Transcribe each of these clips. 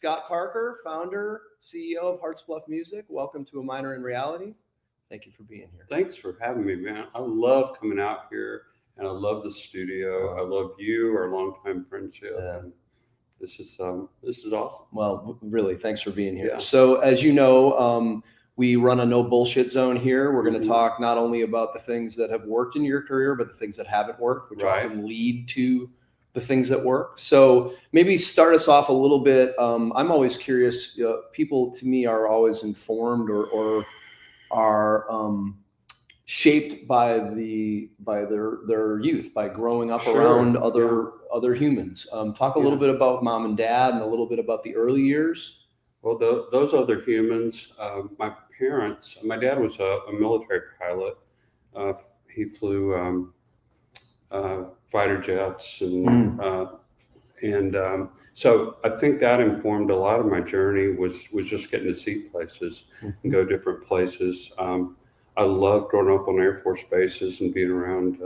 Scott Parker, founder, CEO of Hearts Bluff Music. Welcome to A Minor in Reality. Thank you for being here. Thanks for having me, man. I love coming out here, and I love the studio. I love you, our longtime friendship. Yeah. And this is awesome. Well, really, thanks for being here. Yeah. So as you know, we run a no bullshit zone here. We're going to talk not only about the things that have worked in your career, but the things that haven't worked, which often lead to the things that work. So maybe start us off a little bit. I'm always curious. People to me are always informed or are shaped by their youth, by growing up around other humans. Talk a little bit about mom and dad and a little bit about the early years. Well, those other humans, my parents, my dad was a military pilot. He flew fighter jets and so I think that informed a lot of my journey was just getting to see places and go different places. I loved growing up on Air Force bases and being around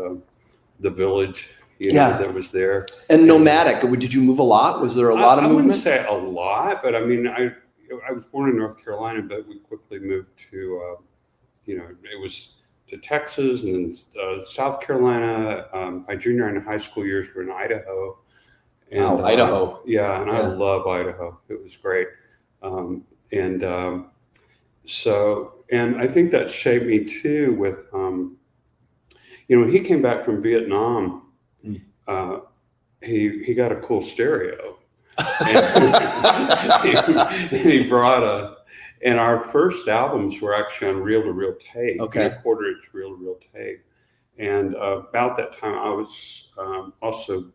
the village, that was there. And nomadic, did you move a lot? Was there a lot of movement? I wouldn't say a lot, but I mean, I was born in North Carolina, but we quickly moved to, it was to Texas and then South Carolina. My junior and high school years were in Idaho. And, Idaho. I love Idaho. It was great. And I think that shaped me too with, when he came back from Vietnam, he got a cool stereo. And he brought and our first albums were actually on reel-to-reel tape, quarter-inch reel-to-reel tape. And about that time, I was also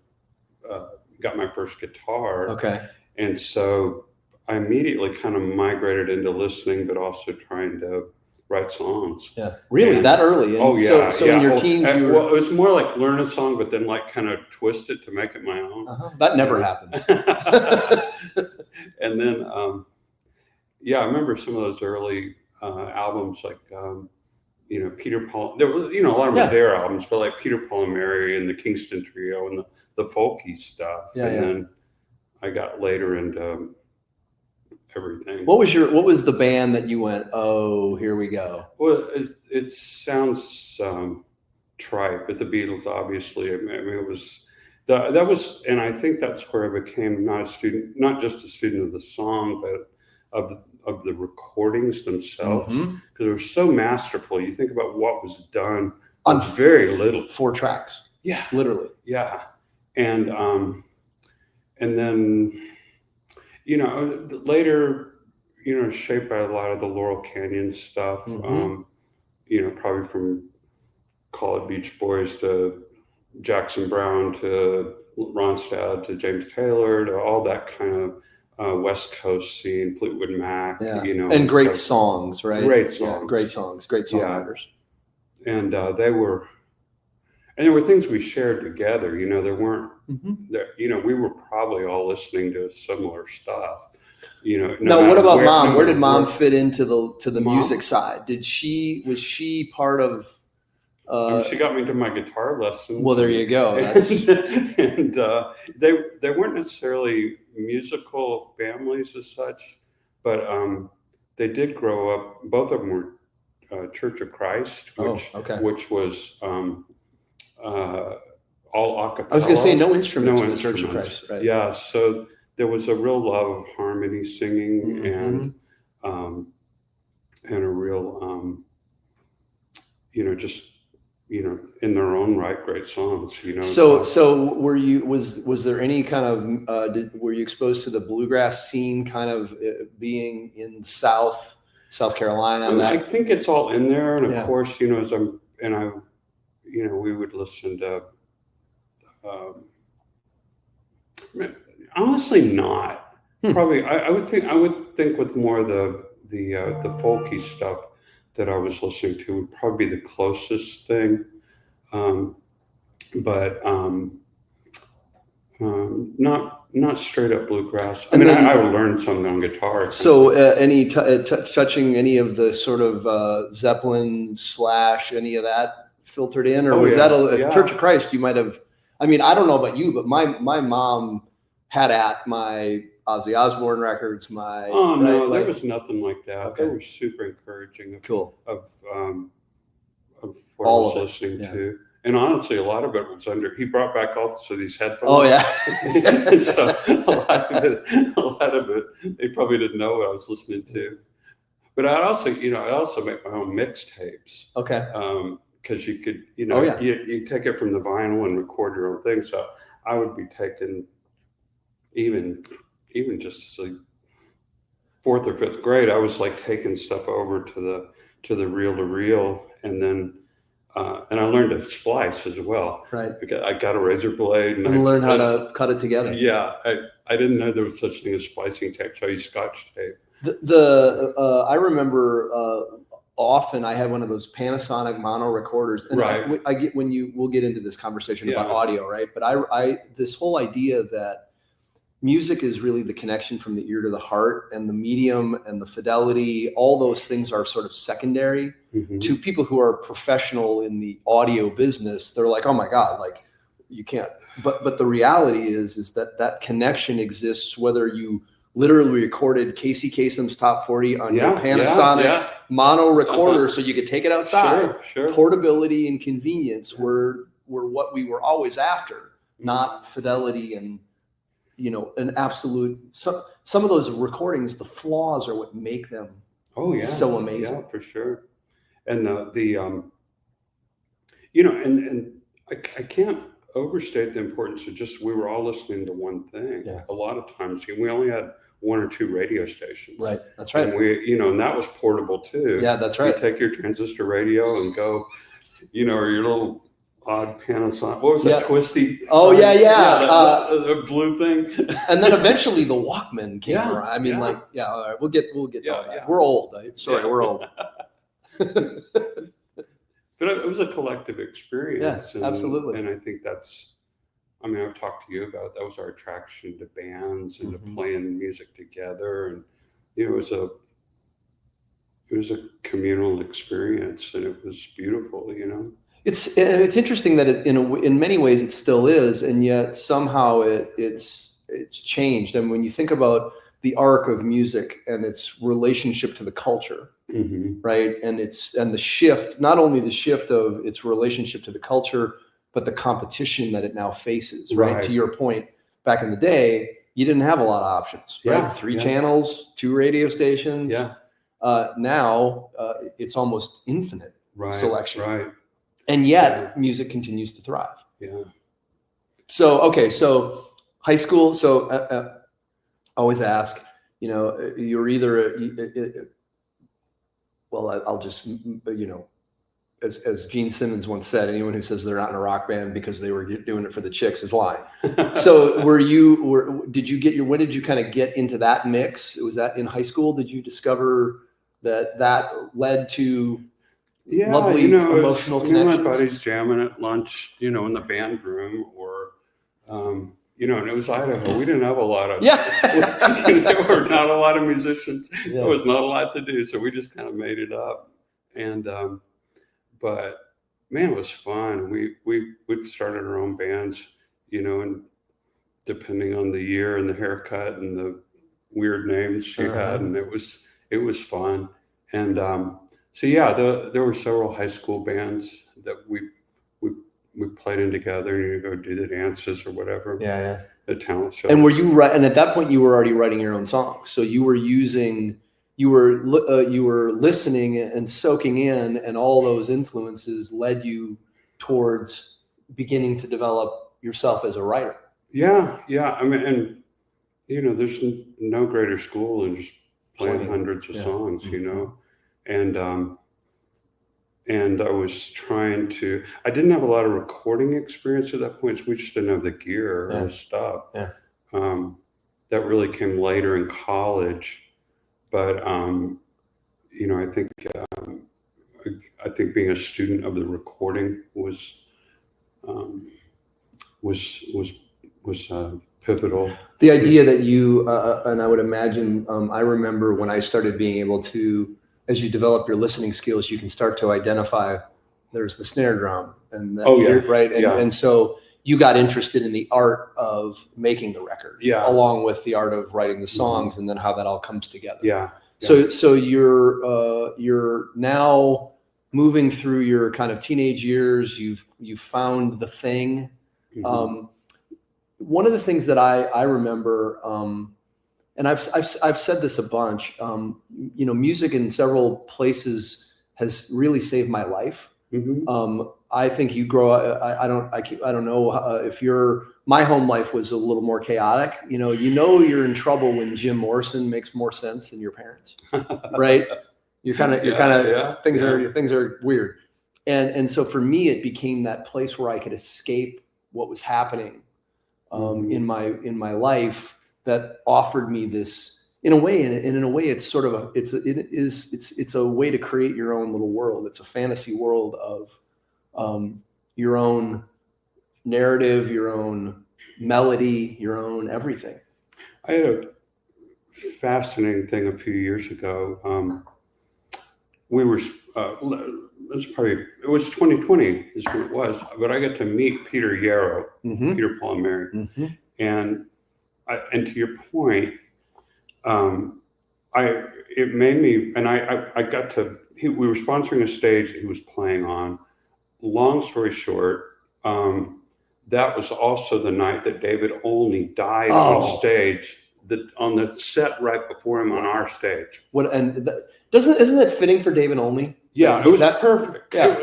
got my first guitar. Okay. And so I immediately kind of migrated into listening, but also trying to write songs. Yeah, really, that early? And So in your teens, well, it was more like learn a song, but then like kind of twist it to make it my own. That never happens. And then, I remember some of those early albums, like Peter Paul. There was, a lot of their albums, but like Peter, Paul and Mary and the Kingston Trio and the folky stuff. Then I got later into everything. What was the band that you went, oh, here we go? Well, it sounds trite, but the Beatles, obviously. I mean, it was that was, and I think that's where I became not just a student of the song, but of the recordings themselves, because they were so masterful. You think about what was done on very little. 4 tracks. Yeah, literally. Yeah, and then. Later, shaped by a lot of the Laurel Canyon stuff, probably from Call It Beach Boys to Jackson Browne to Ronstadt to James Taylor to all that kind of West Coast scene, Fleetwood Mac, and great songs, right? Great songs. Yeah, great songs, great songwriters. And there were things we shared together. There weren't, we were probably all listening to similar stuff. Now, what about mom? Where did mom fit into the music side? Was she part of? She got me to my guitar lessons. Well, there you go. And they weren't necessarily musical families as such, but they did grow up. Both of them were Church of Christ, which was all a cappella. I was going to say no instruments in the Church of Christ, right? Yeah, so there was a real love of harmony singing and a real, just in their own right, great songs. So was there any kind of were you exposed to the bluegrass scene, kind of being in South Carolina? I think it's all in there, and of course, we would listen to. Honestly, not probably. I would think with more of the folky stuff that I was listening to would probably be the closest thing, but not straight up bluegrass. I learned something on guitar. So any touching any of the sort of Zeppelin / any of that filtered in, or was that Church of Christ? You might have. I mean, I don't know about you, but my mom had at my Ozzy Osbourne records, my no, right? there was nothing like that. Okay. They were super encouraging of what All I was of it, listening yeah. to. And honestly, a lot of it was he brought back also these headphones. Oh yeah. So a lot of it, they probably didn't know what I was listening to. But I also make my own mixtapes. Okay. Because you could, yeah. you take it from the vinyl and record your own thing. So I would be taking even just as a 4th or 5th grade, I was like taking stuff over to the reel to reel, and then and I learned to splice as well. Right. I got a razor blade and I learned how to cut it together. Yeah, I didn't know there was such thing as splicing tape, so I used Scotch tape. I remember often I had one of those Panasonic mono recorders, and right. I get we'll get into this conversation about audio, right? But I this whole idea that music is really the connection from the ear to the heart, and the medium and the fidelity, all those things are sort of secondary to people who are professional in the audio business. They're like, oh my God, like you can't. But the reality is that connection exists whether you literally recorded Casey Kasem's Top 40 on your Panasonic mono recorder, so you could take it outside. Sure. Portability and convenience were what we were always after, not fidelity and an absolute. Some of those recordings, the flaws are what make them so amazing. Yeah, for sure. And I can't overstate the importance of just, we were all listening to one thing. Yeah. A lot of times we only had 1 or 2 radio stations. Right. That's right. And and that was portable too. Yeah, that's right. You take your transistor radio and go, or your little odd Panasonic. What was that twisty? Oh yeah. The blue thing. And then eventually the Walkman came around. I mean, all right, we'll get to that. Yeah. We're old. We're old. But it was a collective experience. Yeah, absolutely. And I think I've talked to you about that was our attraction to bands and to playing music together, and it was a communal experience, and it was beautiful. It's interesting that in many ways it still is, and yet somehow it's changed. And when you think about the arc of music and its relationship to the culture, right, and the shift, not only the shift of its relationship to the culture, but the competition that it now faces. Right. To your point, back in the day, you didn't have a lot of options. Right, yeah, 3 channels, 2 radio stations. Yeah. Now it's almost infinite selection. Right. And yet music continues to thrive. Yeah. So high school. So always ask, you're either, I'll just, as Gene Simmons once said, anyone who says they're not in a rock band because they were doing it for the chicks is lying. So when did you kind of get into that mix? Was that in high school? Did you discover that led to lovely emotional connections? My buddies jamming at lunch, in the band room, or and it was Idaho. We didn't have a lot of there were not a lot of musicians. There was not a lot to do, so we just kind of made it up. And but man, it was fun. We started our own bands, and depending on the year and the haircut and the weird names she had, and it was fun. And so there were several high school bands that we played in together, and you go do the dances or whatever. Yeah. The talent shows. And and at that point you were already writing your own songs. So you were listening and soaking in, and all those influences led you towards beginning to develop yourself as a writer. Yeah. I mean, and there's no greater school than just playing hundreds of songs, and I was trying to. I didn't have a lot of recording experience at that point, so we just didn't have the gear or stuff. Yeah. That really came later in college, but I think being a student of the recording was pivotal. The idea that you and I would imagine, I remember when I started being able to, as you develop your listening skills, you can start to identify there's the snare drum and right. And so you got interested in the art of making the record, along with the art of writing the songs, and then how that all comes together. Yeah. So you're now moving through your kind of teenage years. You've found the thing. One of the things that I remember, and I've said this a bunch. Music in several places has really saved my life. I think you grow up. I don't know if my home life was a little more chaotic. You're in trouble when Jim Morrison makes more sense than your parents, right? Things are weird, and so for me, it became that place where I could escape what was happening in my life that offered me this. In a way, it's sort of it's a way to create your own little world. It's a fantasy world of your own narrative, your own melody, your own everything. I had a fascinating thing a few years ago. We were it was 2020 is when it was, but I got to meet Peter Yarrow, Peter, Paul, and Mary, and to your point. It made me, and I got to, we were sponsoring a stage that he was playing on. Long story short, that was also the night that David Olney died on stage, on the set right before him on our stage. Isn't it fitting for David Olney? Yeah, it was perfect. Yeah,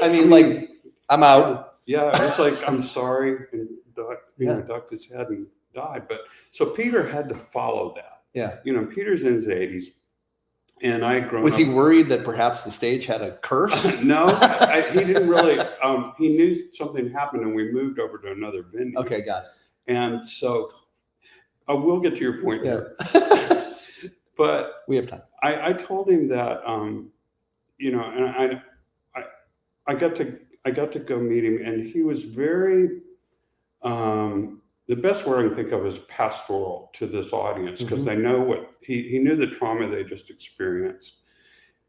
I'm out. Yeah, it was like, I'm sorry, and ducked his head and died. But so Peter had to follow that. Yeah. Peter's in his 80s, and Was he worried that perhaps the stage had a curse? No, he didn't really. He knew something happened, and we moved over to another venue. Okay, got it. And so I will get to your point there. But we have time. I told him that, and I got to go meet him, and he was very. The best word I can think of is pastoral to this audience, because they know what he knew, the trauma they just experienced.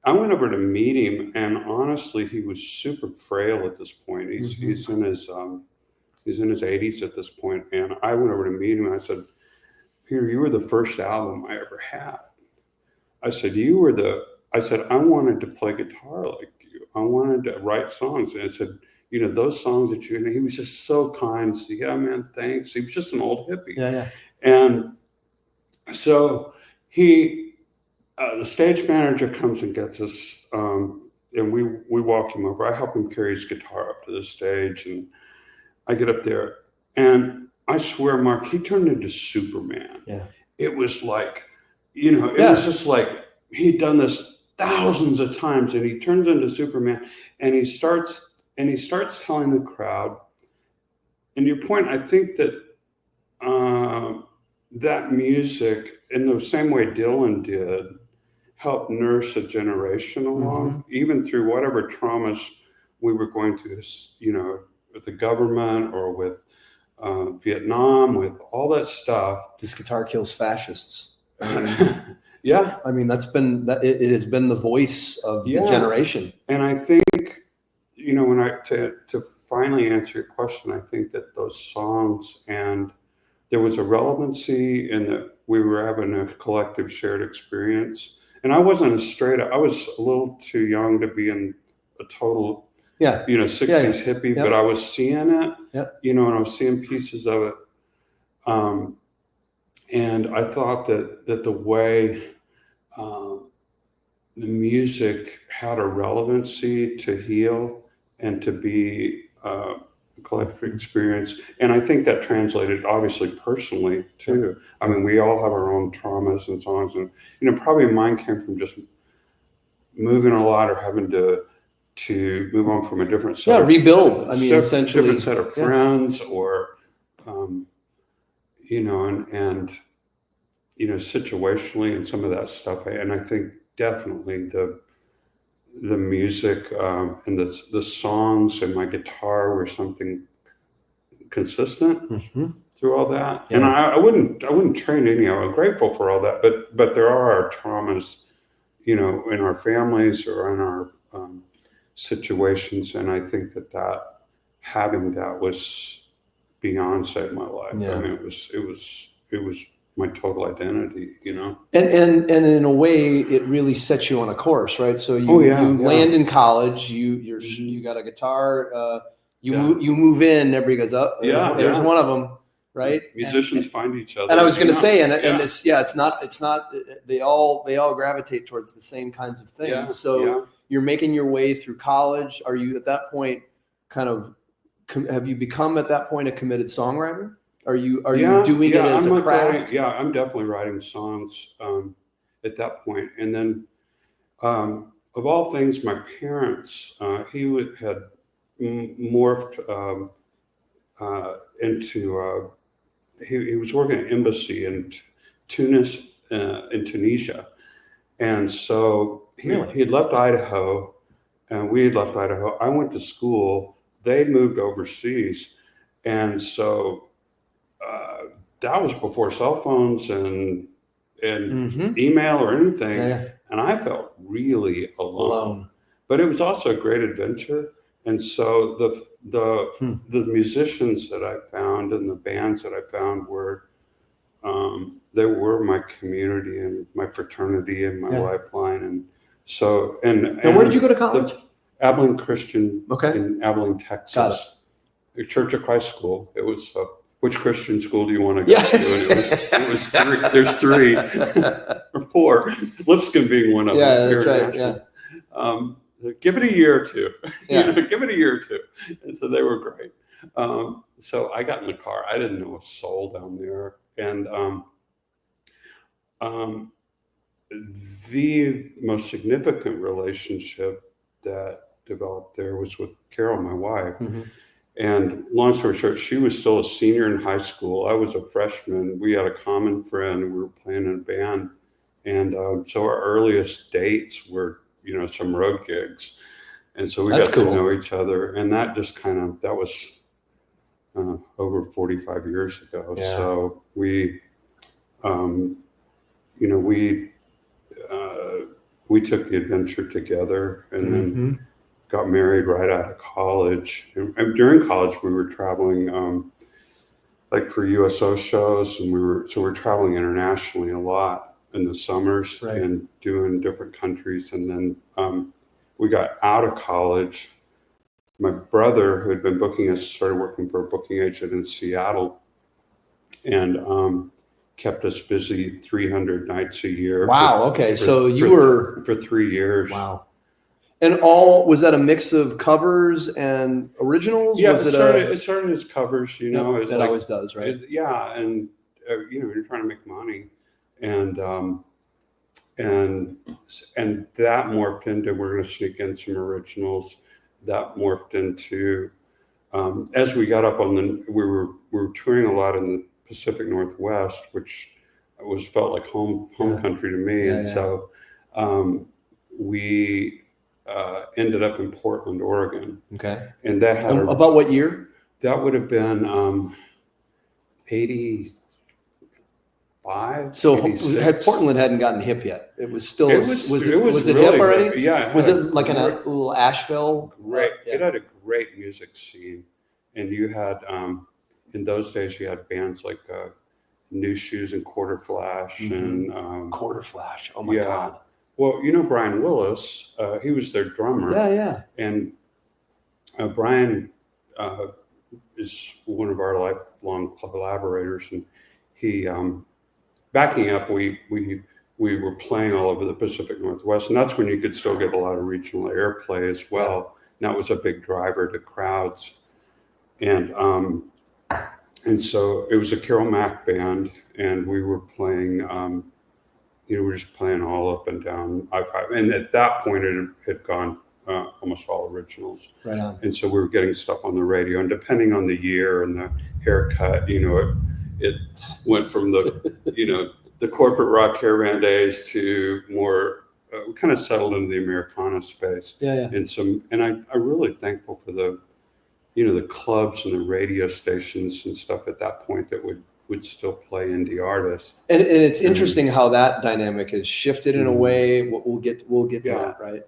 I went over to meet him, and honestly, he was super frail at this point. He's in his 80s at this point, and I went over to meet him, and I said, Peter, you were the first album I ever had. I said, I wanted to play guitar like you. I wanted to write songs, and I said, those songs that and he was just so kind. Said, yeah, man, thanks. He was just an old hippie. Yeah. And so the stage manager comes and gets us, and we walk him over. I help him carry his guitar up to the stage, and I get up there, and I swear, Mark, he turned into Superman. Yeah. It was like, it was just like he'd done this thousands of times, and he turns into Superman, and he starts telling the crowd, and your point, I think that that music, in the same way Dylan did, helped nurse a generation along, even through whatever traumas we were going through, with the government or with Vietnam, with all that stuff. This guitar kills fascists. Yeah. It has been the voice of the generation. And I think, to finally answer your question, I think that those songs, and there was a relevancy in that we were having a collective shared experience. And I wasn't I was a little too young to be in a total, 60s hippie, but I was seeing it, and I was seeing pieces of it. And I thought that the way the music had a relevancy to heal and to be a collective experience. And I think that translated obviously personally too. I mean, we all have our own traumas and songs, and, probably mine came from just moving a lot or having to move on from a different set. Rebuild. Essentially. Different set of friends or, situationally and some of that stuff. And I think definitely the music and the songs and my guitar were something consistent through all that. And I wouldn't trade any. I'm grateful for all that, but there are our traumas, in our families or in our situations. And I think that having that was Beyonce in my life. Yeah. I mean, it was my total identity, you know. And in a way, it really sets you on a course, right? So you land in college, you got a guitar, you move in, everybody goes, oh, there's one of them, right? Musicians find each other. And I was going to say, and it's not they all gravitate towards the same kinds of things. Yeah, so you're making your way through college. Are you at that point have you become at that point a committed songwriter? Are you doing it as a craft? I'm definitely writing songs at that point. And then of all things, my parents, he had morphed into he was working at an embassy in Tunis, in Tunisia. And so he had left Idaho, and we had left Idaho. I went to school. They moved overseas. And so that was before cell phones and email or anything. Yeah. And I felt really alone. But it was also a great adventure. And so the musicians that I found and the bands that I found were they were my community and my fraternity and my lifeline. And so and where did you go to college? Abilene Christian in Abilene, Texas. Got it. Church of Christ School. It was which Christian school do you want to go to? And it was three. There's three or four. Lipscomb being one of them. Yeah, that's right. Yeah. Give it a year or two. Give it a year or two. And so they were great. So I got in the car. I didn't know a soul down there. And the most significant relationship that developed there was with Carol, my wife. Mm-hmm. And long story short, she was still a senior in high school. I was a freshman. We had a common friend. We were playing in a band. And so our earliest dates were, some road gigs. And so we got to know each other. And that just that was over 45 years ago. Yeah. So we took the adventure together and then got married right out of college. And during college, we were traveling for USO shows, and we're traveling internationally a lot in the summers and doing different countries. And then we got out of college. My brother, who had been booking us, started working for a booking agent in Seattle, and kept us busy 300 nights a year. Wow. Okay. So you were for 3 years. Wow. And was that a mix of covers and originals? Yeah, it started as covers, that always does, right? And you're trying to make money, and that morphed into we're going to sneak in some originals. That morphed into as we got up on we were touring a lot in the Pacific Northwest, which felt like home country to me, so we ended up in Portland, Oregon. Okay. And that had about what year? That would have been 85. So 86. Portland hadn't gotten hip yet. It was still. Was it really hip already? Good. Yeah. Was it like in a little Asheville? Great. It had a great music scene, and you had in those days you had bands like New Shoes and Quarter Flash and Quarter Flash. Oh my God. Well, Brian Willis, he was their drummer. Yeah. And Brian is one of our lifelong collaborators, and he, backing up, we were playing all over the Pacific Northwest, and that's when you could still get a lot of regional airplay as well. And that was a big driver to crowds. And so it was a Carol Mack band, and we were playing. We're just playing all up and down I-5. And at that point, it had gone almost all originals. Right on. And so we were getting stuff on the radio. And depending on the year and the haircut, it went from the, the corporate rock caravan days to more, we kind of settled into the Americana space. Yeah. And I'm really thankful for the clubs and the radio stations and stuff at that point that would still play indie artists. And it's interesting how that dynamic has shifted in a way. We'll get to that, right?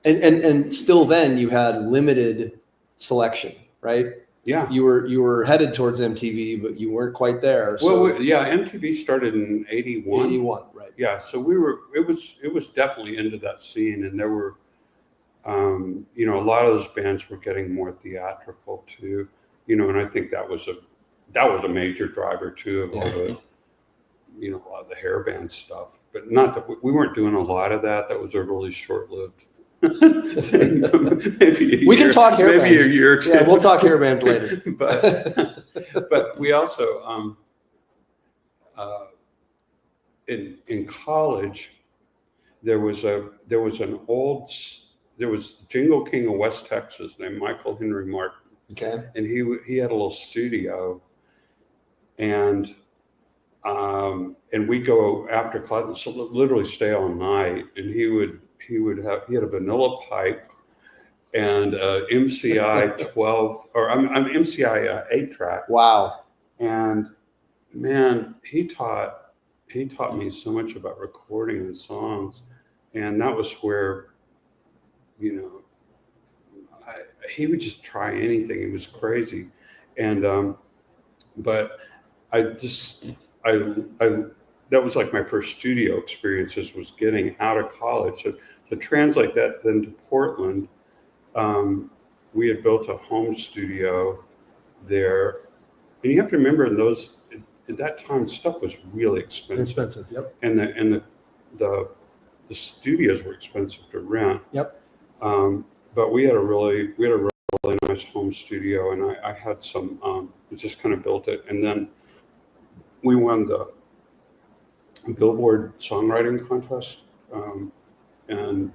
And still then you had limited selection, right? Yeah. You were headed towards MTV, but you weren't quite there. So. Well, MTV started in 81. 81, right. Yeah, so it was definitely into that scene, and there were, a lot of those bands were getting more theatrical too, and I think that was a major driver too of all the, a lot of the hair band stuff. But not that we weren't doing a lot of that. That was a really short-lived thing. Maybe we can talk hair bands. Maybe a year or two. Yeah, we'll talk hair bands later. but we also in college there was the Jingle King of West Texas named Michael Henry Martin. Okay. And he had a little studio, and we go after class, so literally stay all night, and he had a vanilla pipe and MCI 12 or I'm MCI 8-track. Wow. And man, he taught me so much about recording the songs, and that was where, he would just try anything. It was crazy, and but that was like my first studio experiences, was getting out of college. So to translate that then to Portland, we had built a home studio there, and you have to remember at that time stuff was really expensive. Yep. And the studios were expensive to rent. Yep. But we had a really nice home studio, and I had some. Just kind of built it, and then we won the Billboard songwriting contest, and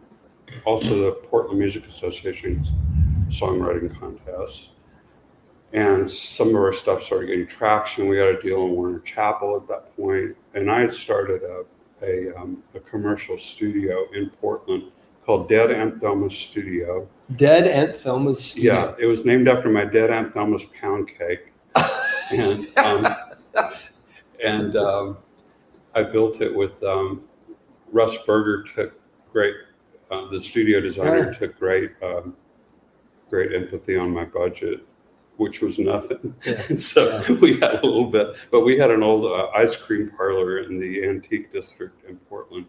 also the Portland Music Association's songwriting contest. And some of our stuff started getting traction. We got a deal in Warner Chapel at that point, and I had started a commercial studio in Portland called Dead Aunt Thelma's Studio. Dead Aunt Thelma's Studio. Yeah, it was named after my dead Aunt Thelma's pound cake, and I built it with Russ Berger. The studio designer took great empathy on my budget, which was nothing. Yeah. And so we had a little bit, but we had an old ice cream parlor in the Antique District in Portland,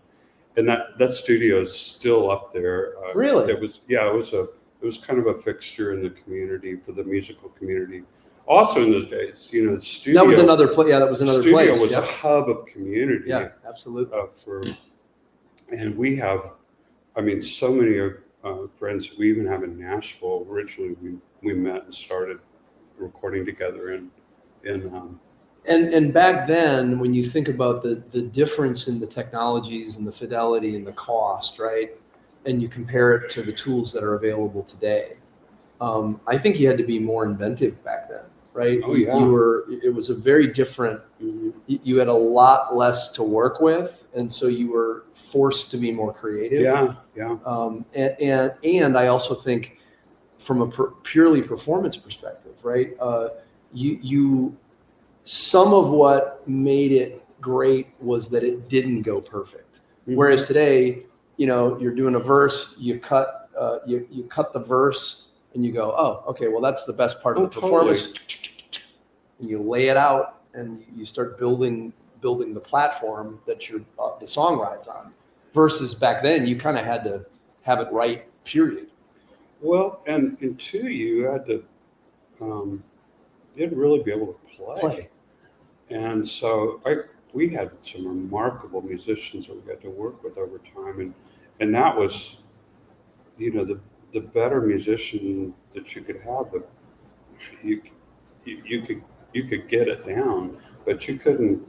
and that studio is still up there. Really? It was kind of a fixture in the community, for the musical community. Also in those days, the studio. That was another place. Yeah, that was another place. The studio was a hub of community. Yeah, absolutely. And we have, so many friends that we even have in Nashville. Originally, we met and started recording together And back then, when you think about the difference in the technologies and the fidelity and the cost, right, and you compare it to the tools that are available today, I think you had to be more inventive back then, right? Oh yeah. It was a very different. Mm-hmm. You had a lot less to work with, and so you were forced to be more creative. Yeah. And I also think, from a purely performance perspective, right? Some of what made it great was that it didn't go perfect. Mm-hmm. Whereas today, you're doing a verse, you cut the verse, and you go, oh, okay, well, that's the best part of the performance. Totally. And you lay it out, and you start building the platform that the song rides on. Versus back then, you kind of had to have it right, period. Well, and two, you had to you'd really be able to play. And so we had some remarkable musicians that we got to work with over time, and that was, the better musician that you could have, you could get it down, but you couldn't.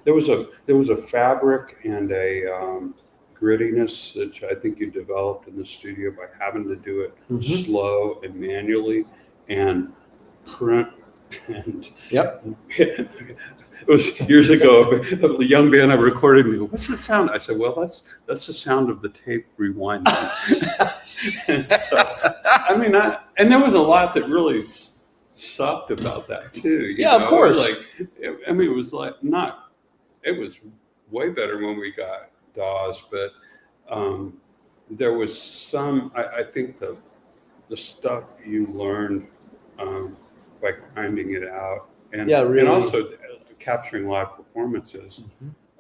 There was a fabric and a grittiness that I think you developed in the studio by having to do it slow and manually and print. And yep. It was years ago. A young band I recorded me. What's that sound? I said, well, that's the sound of the tape rewinding. And so, and there was a lot that really sucked about that too. Of course. It was like not. It was way better when we got DAWs, but there was some. I think the stuff you learned by grinding it out, and really. and also capturing live performances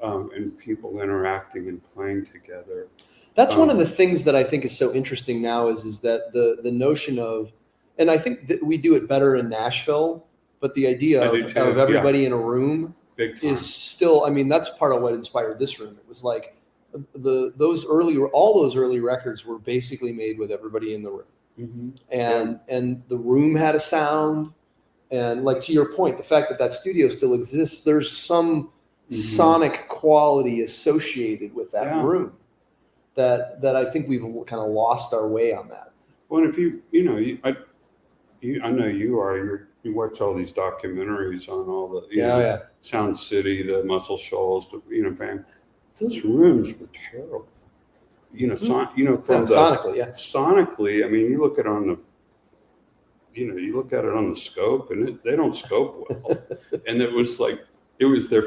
and people interacting and playing together. That's one of the things that I think is so interesting now is that the notion of, and I think that we do it better in Nashville, but the idea of everybody in a room is still, I mean, that's part of what inspired this room. It was like all those early records were basically made with everybody in the room. And the room had a sound, and like to your point, the fact that studio still exists, there's some sonic quality associated with that room that I think we've kind of lost our way on that. Well, if I know you watch all these documentaries on all the Sound City, the Muscle Shoals, Bam. Those rooms were terrible. Sonically, I mean, you look at it on the scope, and they don't scope well. And it was their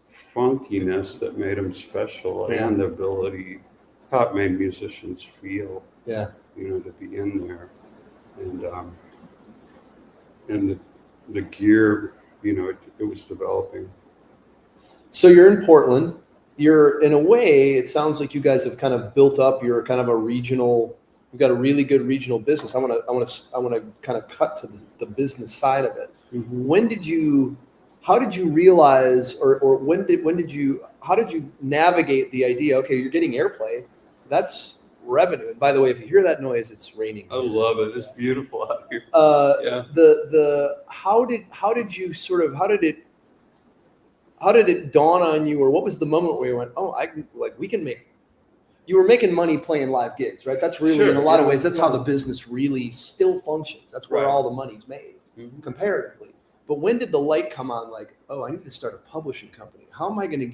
funkiness that made them special, and the ability, how it made musicians feel. To be in there, and the gear, it was developing. So you're in Portland. You're, in a way, it sounds like you guys have kind of built up. You're kind of a regional. You've got a really good regional business. I want to kind of cut to the business side of it. How did you realize, or how did you navigate the idea? Okay, you're getting airplay. That's revenue. And by the way, if you hear that noise, it's raining. I love it. It's beautiful out here. How did it dawn on you, or what was the moment where you went, we can make? You were making money playing live gigs, right? That's really, in a lot of ways, that's how the business really still functions. That's where all the money's made, comparatively. But when did the light come on? Like, I need to start a publishing company. How am I going to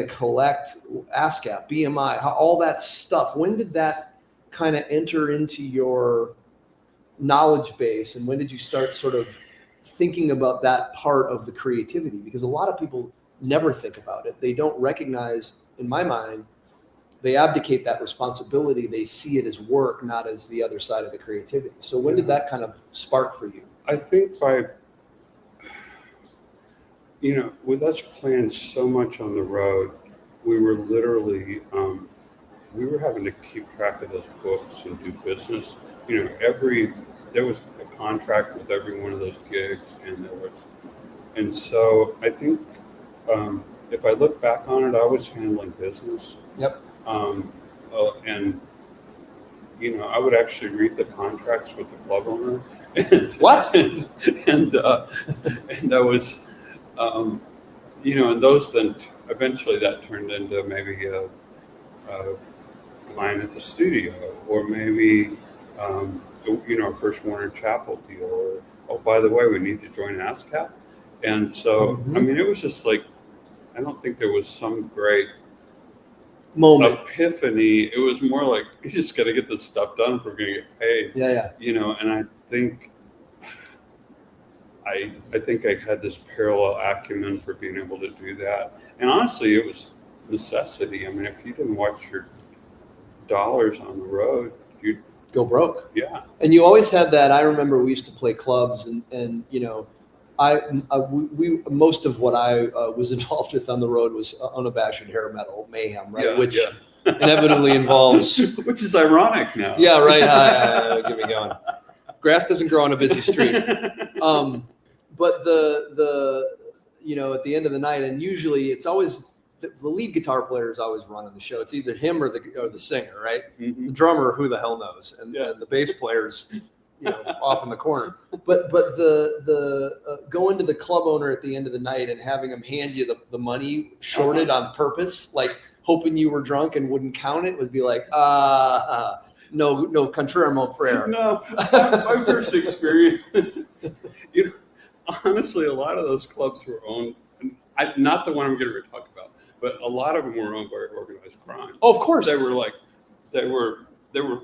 collect ASCAP, BMI, all that stuff? When did that kind of enter into your knowledge base? And when did you start sort of thinking about that part of the creativity? Because a lot of people never think about it. They don't recognize, in my mind, they abdicate that responsibility. They see it as work, not as the other side of the creativity. So when did that kind of spark for you? I think with us playing so much on the road, we were literally, we were having to keep track of those books and do business. There was a contract with every one of those gigs, and so I think if I look back on it, I was handling business. Yep. And I would actually read the contracts with the club owner. What? And that was, and those then eventually that turned into maybe a client at the studio, or maybe our first Warner Chappell deal, or, oh, by the way, we need to join ASCAP. And so, I mean, it was just like, I don't think there was some great moment, epiphany. It was more like, you just got to get this stuff done if we're going to get paid. And I think I had this parallel acumen for being able to do that. And honestly, it was necessity. I mean, if you didn't watch your dollars on the road, you'd go broke. Yeah. And you always had that. I remember we used to play clubs, and most of what I was involved with on the road was unabashed hair metal mayhem, right? Which inevitably involves, which is ironic now. Yeah, right. Get me going. Grass doesn't grow on a busy street. But the at the end of the night, and usually it's always the lead guitar player is always running the show. It's either him or the singer, right? The drummer, who the hell knows, and the bass player's off in the corner. But the going to the club owner at the end of the night and having him hand you the money shorted on purpose, like hoping you were drunk and wouldn't count it, would be like, no contraire mon frere. No, my first experience, honestly, a lot of those clubs were owned, not the one I'm going to talk about, but a lot of them were owned by organized crime. Oh, of course. They were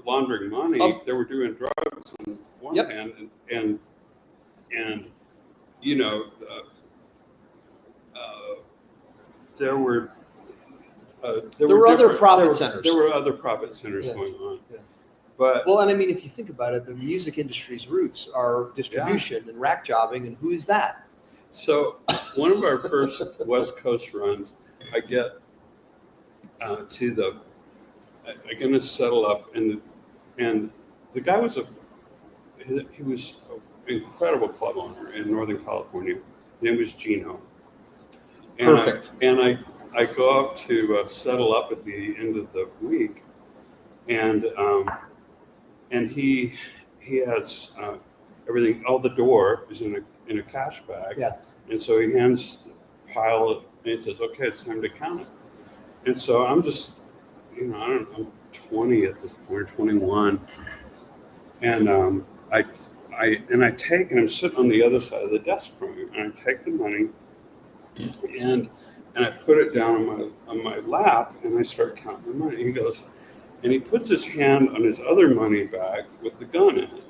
laundering money. They were doing drugs on one hand, and there were other profit centers. There were other profit centers going on. Yeah. But well, and I mean, if you think about it, the music industry's roots are distribution and rack jobbing, and who is that? So one of our first West Coast runs, I get I'm going to settle up, and the guy was he was an incredible club owner in Northern California. His name was Gino. And Perfect. I go up to settle up at the end of the week, and he has everything. All the door is in a cash bag. Yeah. And so he hands the pile, and he says, "Okay, it's time to count it." And so I'm just, I don't know, I'm 20 at this point, 21, and I'm sitting on the other side of the desk from him, and I take the money, and I put it down on my lap, and I start counting the money. He goes, and he puts his hand on his other money bag with the gun in it.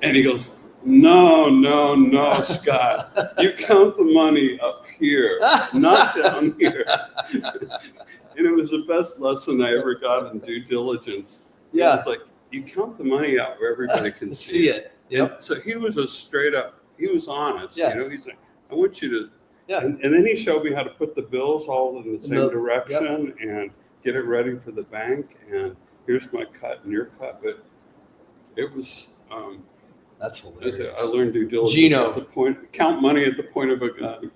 And he goes, no, Scott, you count the money up here, not down here. And it was the best lesson I ever got in due diligence. Yeah. It's like, you count the money out where everybody can see it. Yep. So he was he was honest. Yeah. He's like, I want you to, yeah. And then he showed me how to put the bills all in the same direction and get it ready for the bank. And here's my cut and your cut. But it was, that's hilarious. I learned due diligence Gino. at the point, count money at the point of a gun.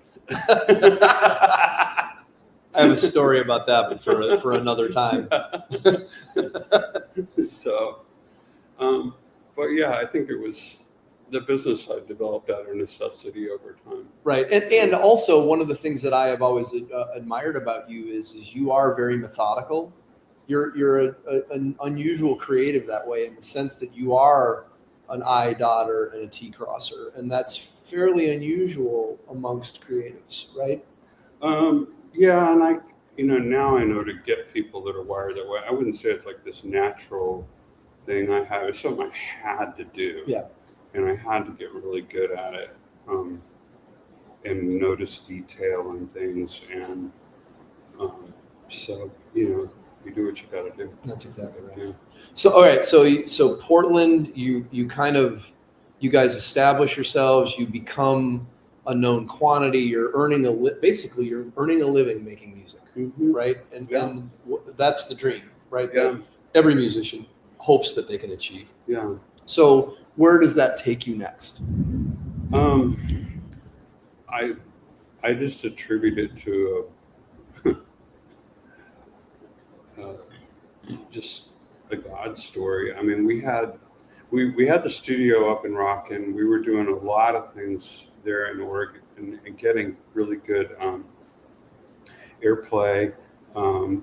I have a story about that, but for another time. So, but yeah, I think it was the business I developed out of necessity over time. Right, and also one of the things that I have always admired about you is you are very methodical. You're an unusual creative that way, in the sense that you are an I dotter and a T crosser, and that's fairly unusual amongst creatives, right? Yeah, and now I know to get people that are wired that way. I wouldn't say it's like this natural thing I have. It's something I had to do. Yeah. And I had to get really good at it, and notice detail and things. And so, you do what you got to do. That's exactly right. Yeah. So, all right. So Portland, you guys establish yourselves, you become a known quantity. You're earning basically you're earning a living making music, Mm-hmm. right? And that's the dream, right? Yeah. That every musician hopes that they can achieve. Yeah. So where does that take you next? I just attribute it to just a God story. I mean, we had the studio up in Rockin'. We were doing a lot of things there in Oregon and getting really good airplay. And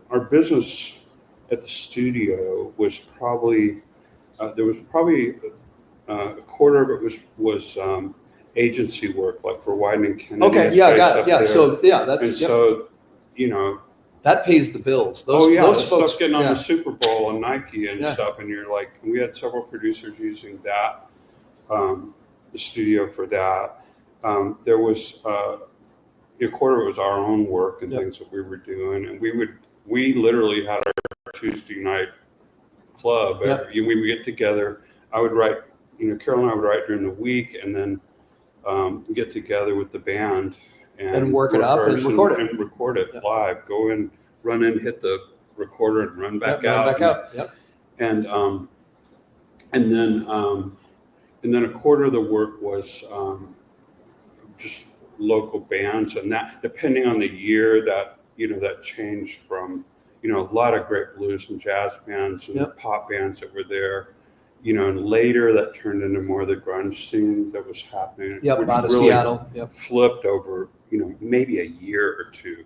our business at the studio was probably there was probably a quarter of it was agency work, like for Wieden Kennedy. Okay, yeah, got it. Yeah, there. so that's and so that pays the bills. those folks stuff getting on the Super Bowl and Nike and stuff, and you're like, we had several producers using that, the studio for that. There was a quarter of it was our own work and things that we were doing, and we literally had our Tuesday night club. We would get together. I would write, Carol and I would write during the week, and then get together with the band and work it up and record it live. Go in, run in, hit the recorder, and run back out. Yep. And then a quarter of the work was just local bands, and that, depending on the year, that that changed from a lot of great blues and jazz bands and pop bands that were there. And later that turned into more of the grunge scene that was happening. Yep, out of Seattle. Yep. Flipped over, maybe a year or two.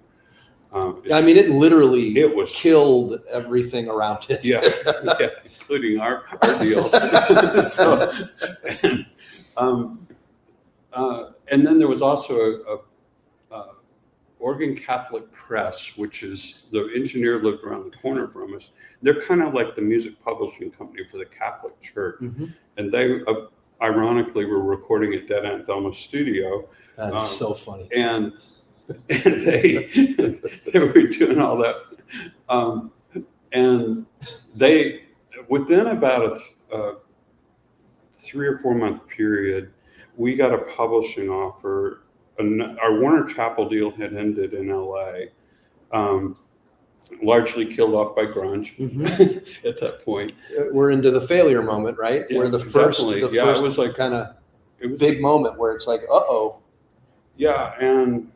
I mean, it was killed everything around it. Yeah, including our deal. And then there was also a Oregon Catholic Press, which is, the engineer lived around the corner from us. They're kind of like the music publishing company for the Catholic Church. Mm-hmm. And they, ironically, were recording at Dead Aunt Thelma's studio. That is so funny. And and they were doing all that. And they, within about a 3 or 4 month period, we got a publishing offer. Our Warner Chappell deal had ended in LA, largely killed off by grunge at that point. We're into the failure moment, right? Yeah, We're the first it was like kind of big moment where it's like, uh-oh. Yeah, and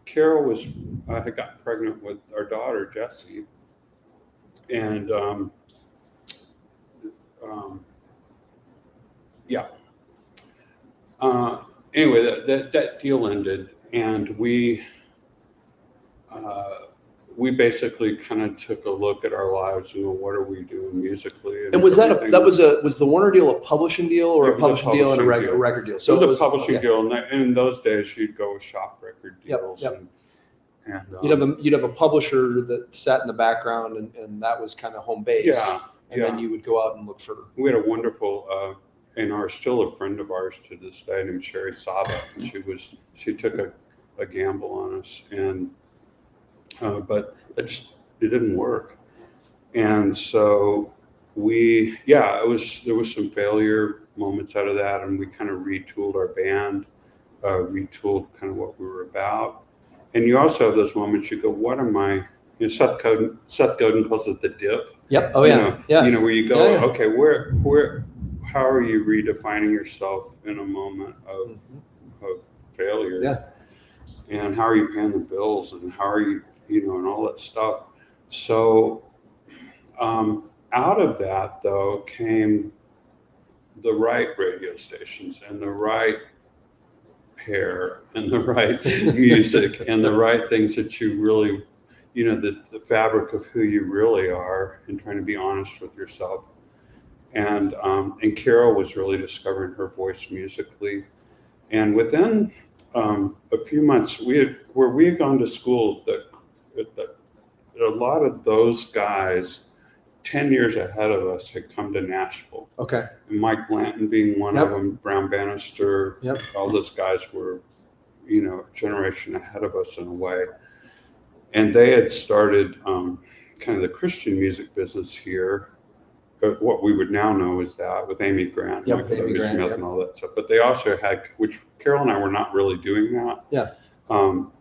Carol had gotten pregnant with our daughter, Jessie. And anyway, that deal ended, and we basically kind of took a look at our lives and what are we doing musically. And was was the Warner deal a publishing deal or a publishing deal and a record deal? So it was a publishing deal, and in those days you'd go with shop record deals. Yep. And you'd have a publisher that sat in the background, and that was kind of home base. Then you would go out and look for. We had a wonderful, and still a friend of ours to this day, named Sherry Saba. And she took a gamble on us, and but it didn't work. And so there was some failure moments out of that, and we kind of retooled our band, retooled kind of what we were about. And you also have those moments you go, what am I? Seth Godin calls it the dip. Yep. Oh yeah. Where you go, okay, where, how are you redefining yourself in a moment of failure? Yeah. And how are you paying the bills, and how are you, and all that stuff. So out of that though came the right radio stations and the right hair and the right music and the right things that you really, the fabric of who you really are, and trying to be honest with yourself. And Carol was really discovering her voice musically. And within a few months, we had gone to school, that a lot of those guys 10 years ahead of us had come to Nashville. Okay. And Mike Blanton being one of them, Brown Bannister, all those guys were, a generation ahead of us in a way. And they had started kind of the Christian music business here, what we would now know as that, with Amy Grant, Michael W. Smith, and all that stuff. But they also had, which Carol and I were not really doing that. Yeah. You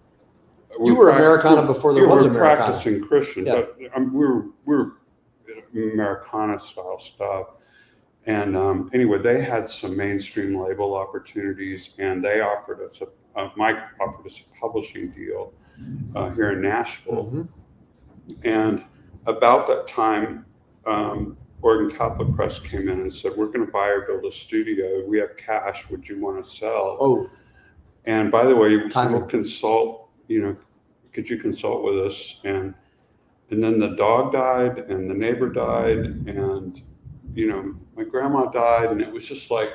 were Americana before there was Americana. We were practicing Christian, but we were Americana style stuff. And anyway, they had some mainstream label opportunities, and they offered us Mike offered us a publishing deal here in Nashville. And about that time, Oregon Catholic Press came in and said, we're going to buy or build a studio. We have cash. Would you want to sell? Oh. And by the way, we'll consult, could you consult with us? And then the dog died, and the neighbor died, and, my grandma died. And it was just like,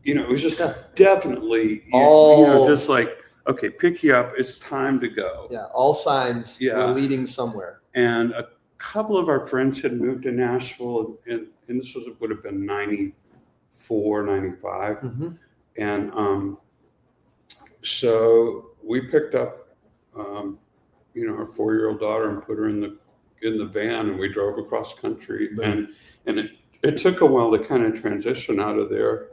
it was just definitely, just like, okay, pick you up. It's time to go. Yeah. All signs were leading somewhere. And a couple of our friends had moved to Nashville, and this would have been 94, 95. And so we picked up, our 4-year-old daughter and put her in the van, and we drove across country. And it took a while to kind of transition out of there.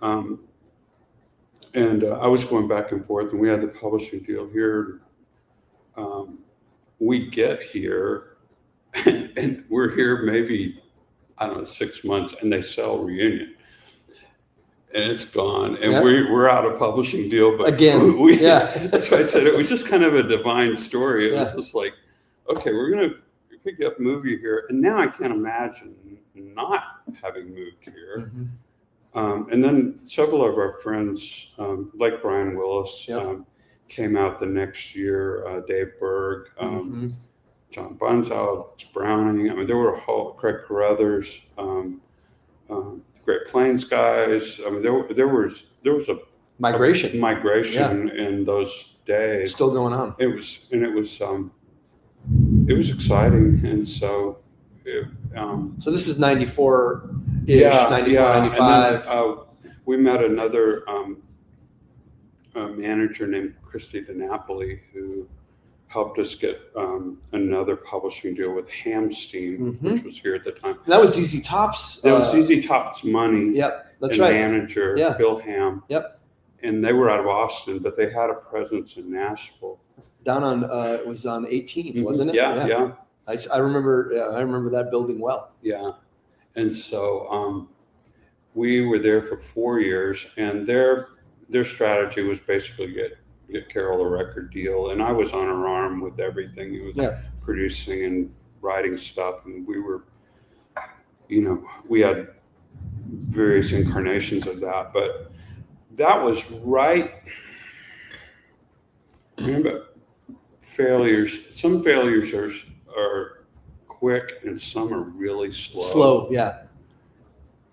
And I was going back and forth, and we had the publishing deal here. We get here, and we're here maybe, 6 months, and they sell Reunion. And it's gone, and we're out of publishing deal. But again, that's why I said it was just kind of a divine story. It was just like, okay, we're going to pick up, move you here. And now I can't imagine not having moved here. And then several of our friends, like Brian Willis, came out the next year, Dave Berg, John Bunzow, Browning. There were a whole, Craig Carruthers, Great Plains guys. There was a migration in those days. Still going on. It was exciting, and so. So this is 94-ish, 94, 95. And then, we met another a manager named Christy DiNapoli who helped us get another publishing deal with Hamstein, which was here at the time. And that was ZZ Top's. That was ZZ Top's money. Yep, that's and right. Manager Bill Ham. Yep. And they were out of Austin, but they had a presence in Nashville. Down on it was on 18th, wasn't it? Yeah. I remember that building well. Yeah, and so we were there for 4 years, and their strategy was basically get Carol a record deal, and I was on her arm with everything. He was producing and writing stuff, and we were, we had various incarnations of that, but that was right. Remember, some failures are quick and some are really slow. Yeah.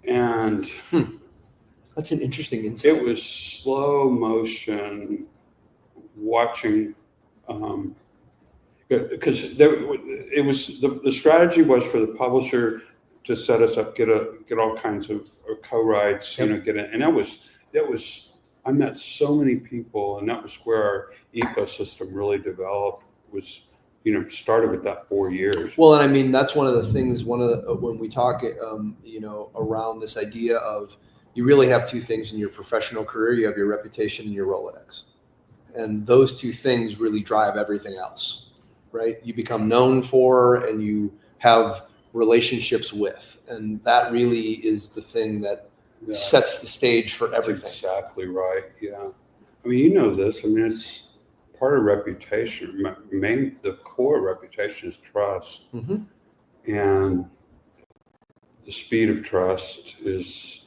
And that's an interesting insight. It was slow motion watching, because it was the strategy was for the publisher to set us up, get all kinds of co-writes, get it, and that was. I met so many people, and that was where our ecosystem really developed. Was started with that 4 years. Well, and I mean that's one of the things. When we talk, around this idea of you really have two things in your professional career. You have your reputation and your Rolodex, and those two things really drive everything else, right? You become known for, and you have relationships with, and that really is the thing that sets the stage for everything. That's exactly right. Yeah. I mean, this. I mean, it's part of reputation. The core reputation is trust. And the speed of trust is,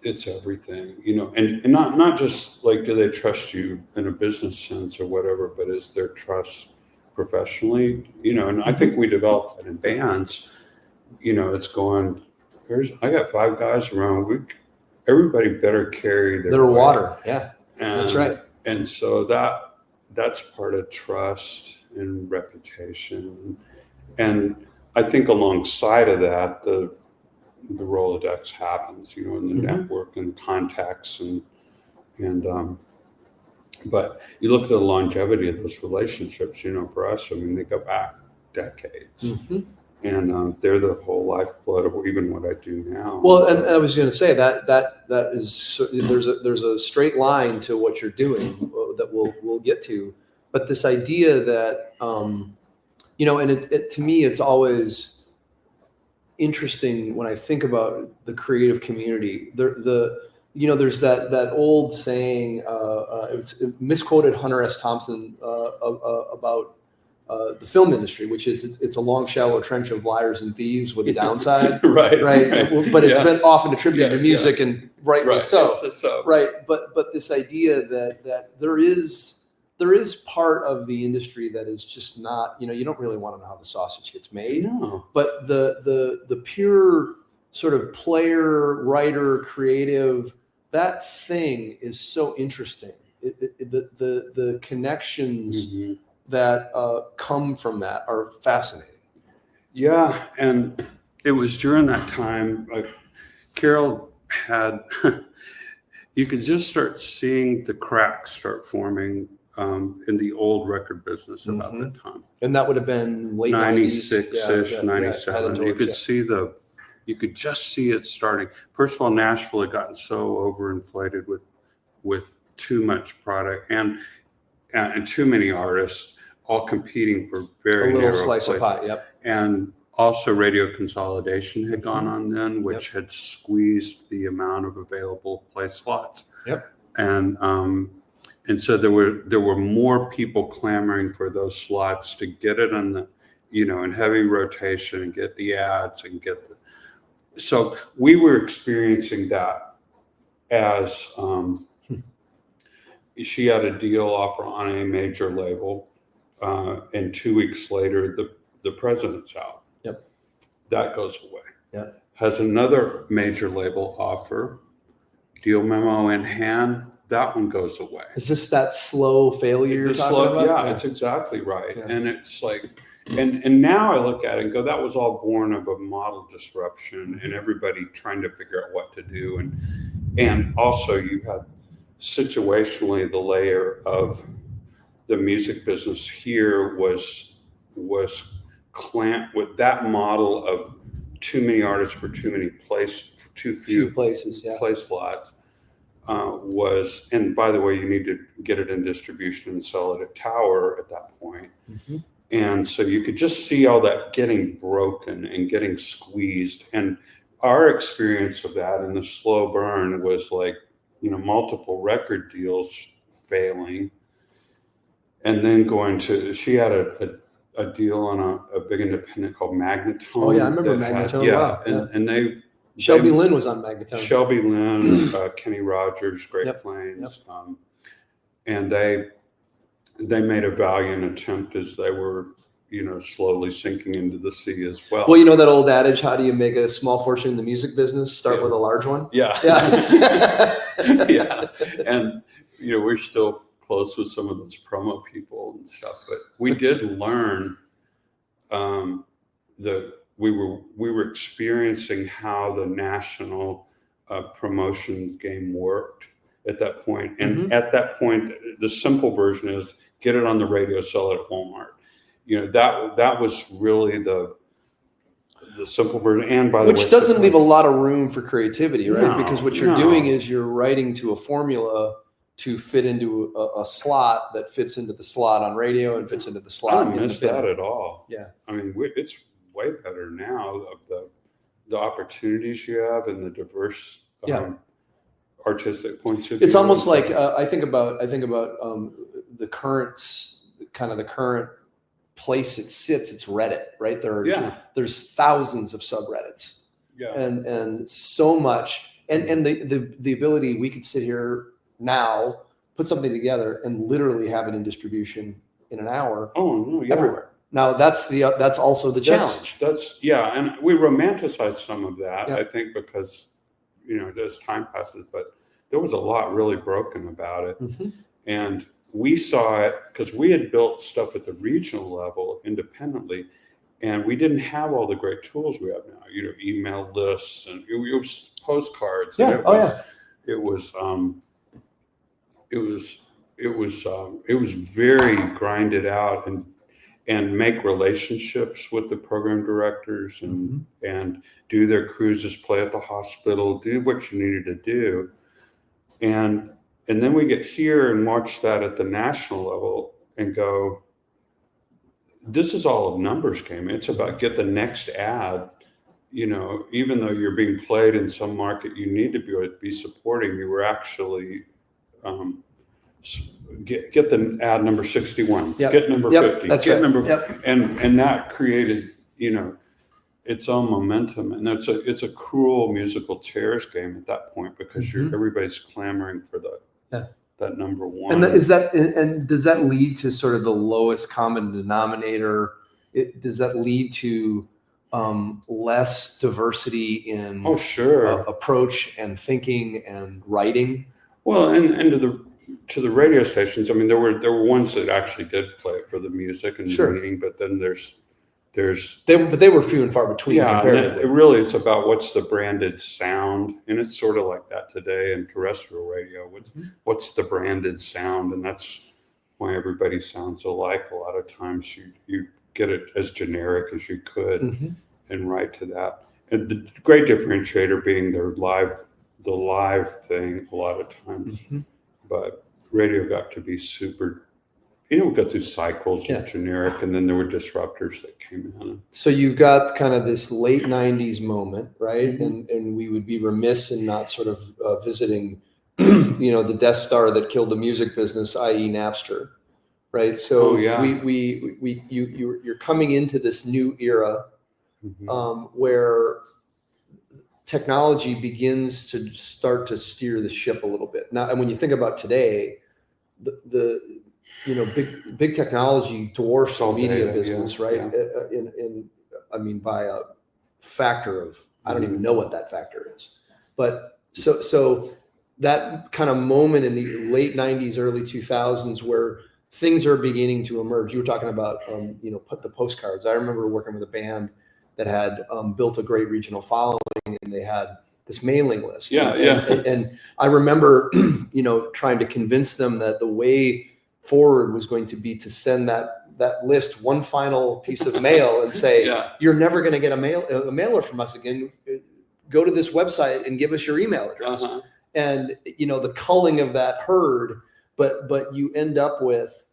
it's everything, and not just like, do they trust you in a business sense or whatever, but is their trust professionally, and I think we developed that in bands, it's going, I got 5 guys around. Everybody better carry their water. Yeah, that's right. And so that's part of trust and reputation. And I think alongside of that, the Rolodex happens, and the network and contacts and but you look at the longevity of those relationships. For us, I mean, they go back decades. And they're the whole lifeblood of even what I do now. Well, and I was going to say that is there's a straight line to what you're doing that we'll get to, but this idea that and it to me it's always interesting when I think about the creative community. There's that old saying, it's misquoted Hunter S. Thompson about the film industry, which is it's a long, shallow trench of liars and thieves with a downside, right? But it's been often attributed to music, and rightly so, right? But this idea that there is part of the industry that is just not, you don't really want to know how the sausage gets made. No. But the pure sort of player, writer, creative, that thing is so interesting. The connections that come from that are fascinating. Yeah, and it was during that time, Carol had, you could just start seeing the cracks start forming in the old record business about that time. And that would have been late 96-ish, 97. You could see you could just see it starting. First of all, Nashville had gotten so overinflated with too much product and too many artists all competing for very a little narrow slice places. of pie. Yep. And also radio consolidation had gone on then, which had squeezed the amount of available play slots. Yep. And so there were more people clamoring for those slots to get it on the, in heavy rotation and get the ads and get the. So we were experiencing that as she had a deal offer on a major label, and 2 weeks later the president's out. Yep. That goes away. Yep. Has another major label offer, deal memo in hand. That one goes away. Is this that slow failure you're talking about? Yeah, that's exactly right. Yeah. And it's like, and now I look at it and go, that was all born of a model disruption and everybody trying to figure out what to do. And also you had situationally, the layer of the music business here was clamped with that model of too many artists for too many too few places, yeah. place slots. Was, and by the way, you need to get it in distribution and sell it at Tower at that point. Mm-hmm. And so you could just see all that getting broken and getting squeezed. And our experience of that in the slow burn was like, multiple record deals failing. And then she had a deal on a big independent called Magnetone. Oh yeah, I remember Magnetone. Wow. And Shelby Lynn was on Magnetone. Shelby Lynn, Kenny Rogers, Great Plains, and they made a valiant attempt as they were, slowly sinking into the sea as well. Well, that old adage, how do you make a small fortune in the music business? Start with a large one. Yeah. Yeah. And, we're still close with some of those promo people and stuff, but we did learn we were experiencing how the national promotion game worked at that point. And at that point, the simple version is get it on the radio, sell it at Walmart. That was really the simple version. And by the way, which doesn't leave a lot of room for creativity, right? No, because what you're doing is you're writing to a formula to fit into a slot that fits into the slot on radio and fits into the slot. I don't miss that at all. Yeah. I mean, it's way better now of the opportunities you have and the diverse artistic points of view. It's almost like I think about the current place it sits. It's Reddit, right? There's thousands of subreddits, and so much, and the ability we could sit here now, put something together, and literally have it in distribution in an hour. Oh no, yeah. Everywhere. Now that's also the challenge. And we romanticize some of that, I think, because as time passes, but there was a lot really broken about it. And we saw it because we had built stuff at the regional level independently, and we didn't have all the great tools we have now, email lists, and it was postcards. It was very grinded out and make relationships with the program directors and do their cruises, play at the hospital, do what you needed to do. And then we get here and watch that at the national level and go, this is all a numbers game. It's about get the next ad, even though you're being played in some market you need to be supporting, you were actually get the ad number 61, get number 50, get number, and that created, its own momentum. And it's a cruel musical chairs game at that point because everybody's clamoring for that number one. And does that lead to sort of the lowest common denominator? Does that lead to less diversity in approach and thinking and writing? Well, and to the radio stations, I mean, there were ones that actually did play it for the music and meaning, but then they were few and far between. Yeah, it really is about what's the branded sound, and it's sort of like that today in terrestrial radio. What's the branded sound, and that's why everybody sounds alike. A lot of times you get it as generic as you could and write to that. And the great differentiator being the live thing a lot of times. But radio got to be super, we got through cycles of generic, and then there were disruptors that came in. So you've got kind of this late 90s moment, right? And we would be remiss in not sort of visiting, the Death Star that killed the music business, i.e. Napster, right? So you're coming into this new era where technology begins to start to steer the ship a little bit. Now, and when you think about today, the big technology dwarfs the media business, right? By a factor of, I don't even know what that factor is. But so that kind of moment in the late 90s, early 2000s where things are beginning to emerge. You were talking about, put the postcards. I remember working with a band that had built a great regional following, and they had this mailing list. Yeah, And I remember, trying to convince them that the way forward was going to be to send that list one final piece of mail and say, you're never going to get a mailer from us again. Go to this website and give us your email address. And the culling of that herd, but you end up with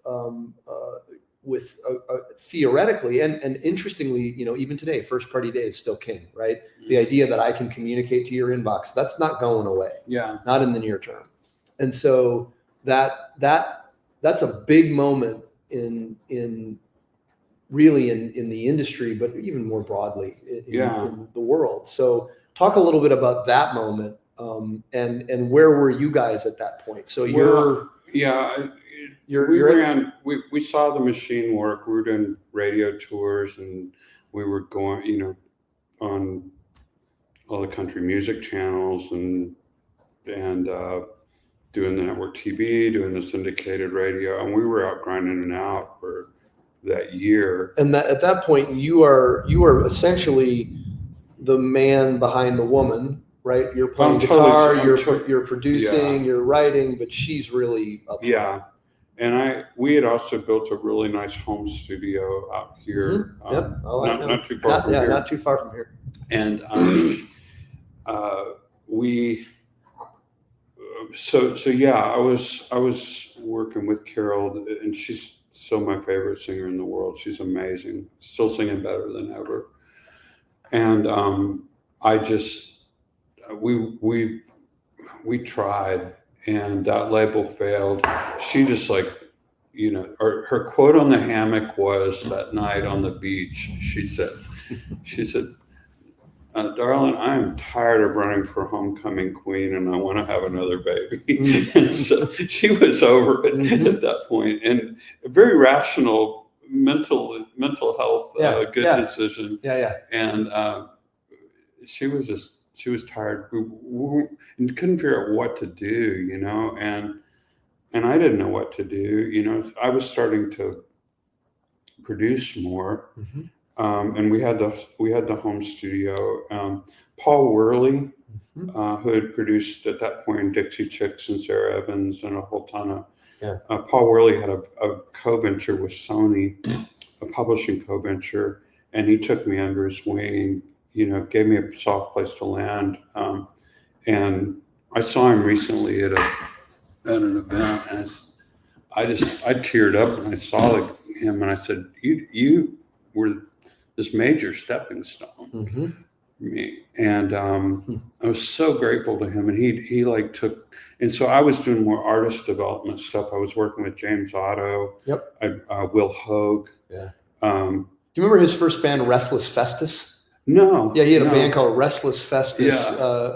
theoretically and interestingly, even today, first party data is still king, right? The idea that I can communicate to your inbox, that's not going away. Not in the near term. And so that's a big moment in really in the industry, but even more broadly in the world. So talk a little bit about that moment, and where were you guys at that point? So we saw the machine work. We were doing radio tours, and we were going, on all the country music channels and doing the network TV, doing the syndicated radio, and we were out grinding it out for that year. And at that point, you are essentially the man behind the woman, right? You're playing guitar, you're producing, you're writing, but she's really up front. And we had also built a really nice home studio out here. Not too far from here. Not too far from here. And I was working with Carol, and she's still my favorite singer in the world. She's amazing, still singing better than ever. And we tried, and that label failed. She just her quote on the hammock was that night on the beach. She said, darling, I am tired of running for homecoming queen, and I want to have another baby. And so she was over it at that point, and a very rational mental health, good decision. And she was tired. We couldn't figure out what to do, and I didn't know what to do. I was starting to produce more. And we had the home studio. Paul Worley, who had produced at that point Dixie Chicks and Sarah Evans and a whole ton of. Paul Worley had a co-venture with Sony, a publishing co-venture, and he took me under his wing. Gave me a soft place to land. And I saw him recently at an event, and I teared up when I saw him, and I said, "You were this major stepping stone for me." And I was so grateful to him. And he took, and so I was doing more artist development stuff. I was working with James Otto, Will Hogue. Do you remember his first band, Restless Festus? No. Yeah, he had a band called Restless Festus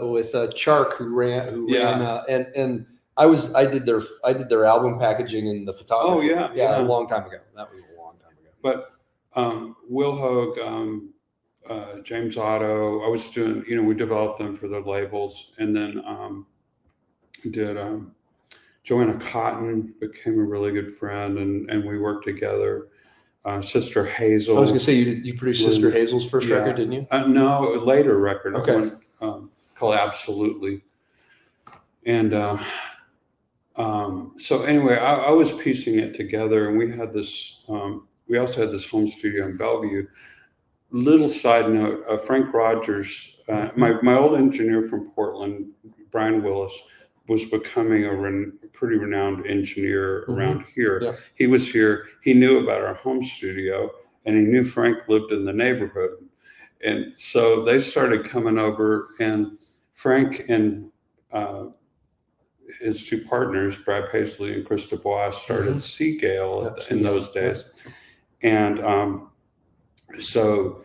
with Chark, who ran, and I did their album packaging and the photography. A long time ago. That was a long time ago. But Will Hogue, James Otto, I was doing, we developed them for the labels, and then did Joanna Cotton became a really good friend, and we worked together. Sister Hazel. I was going to say, you produced Sister Hazel's first record, didn't you? No, a later record. Okay. Called Absolutely. And so anyway, I was piecing it together, and we had this. We also had this home studio in Bellevue. Little side note: Frank Rogers, my old engineer from Portland, Brian Willis, was becoming a pretty renowned engineer around here. Yeah. He was here. He knew about our home studio, and he knew Frank lived in the neighborhood. And so they started coming over, and Frank and his two partners, Brad Paisley and Chris DuBois, started Seagale in those days. And so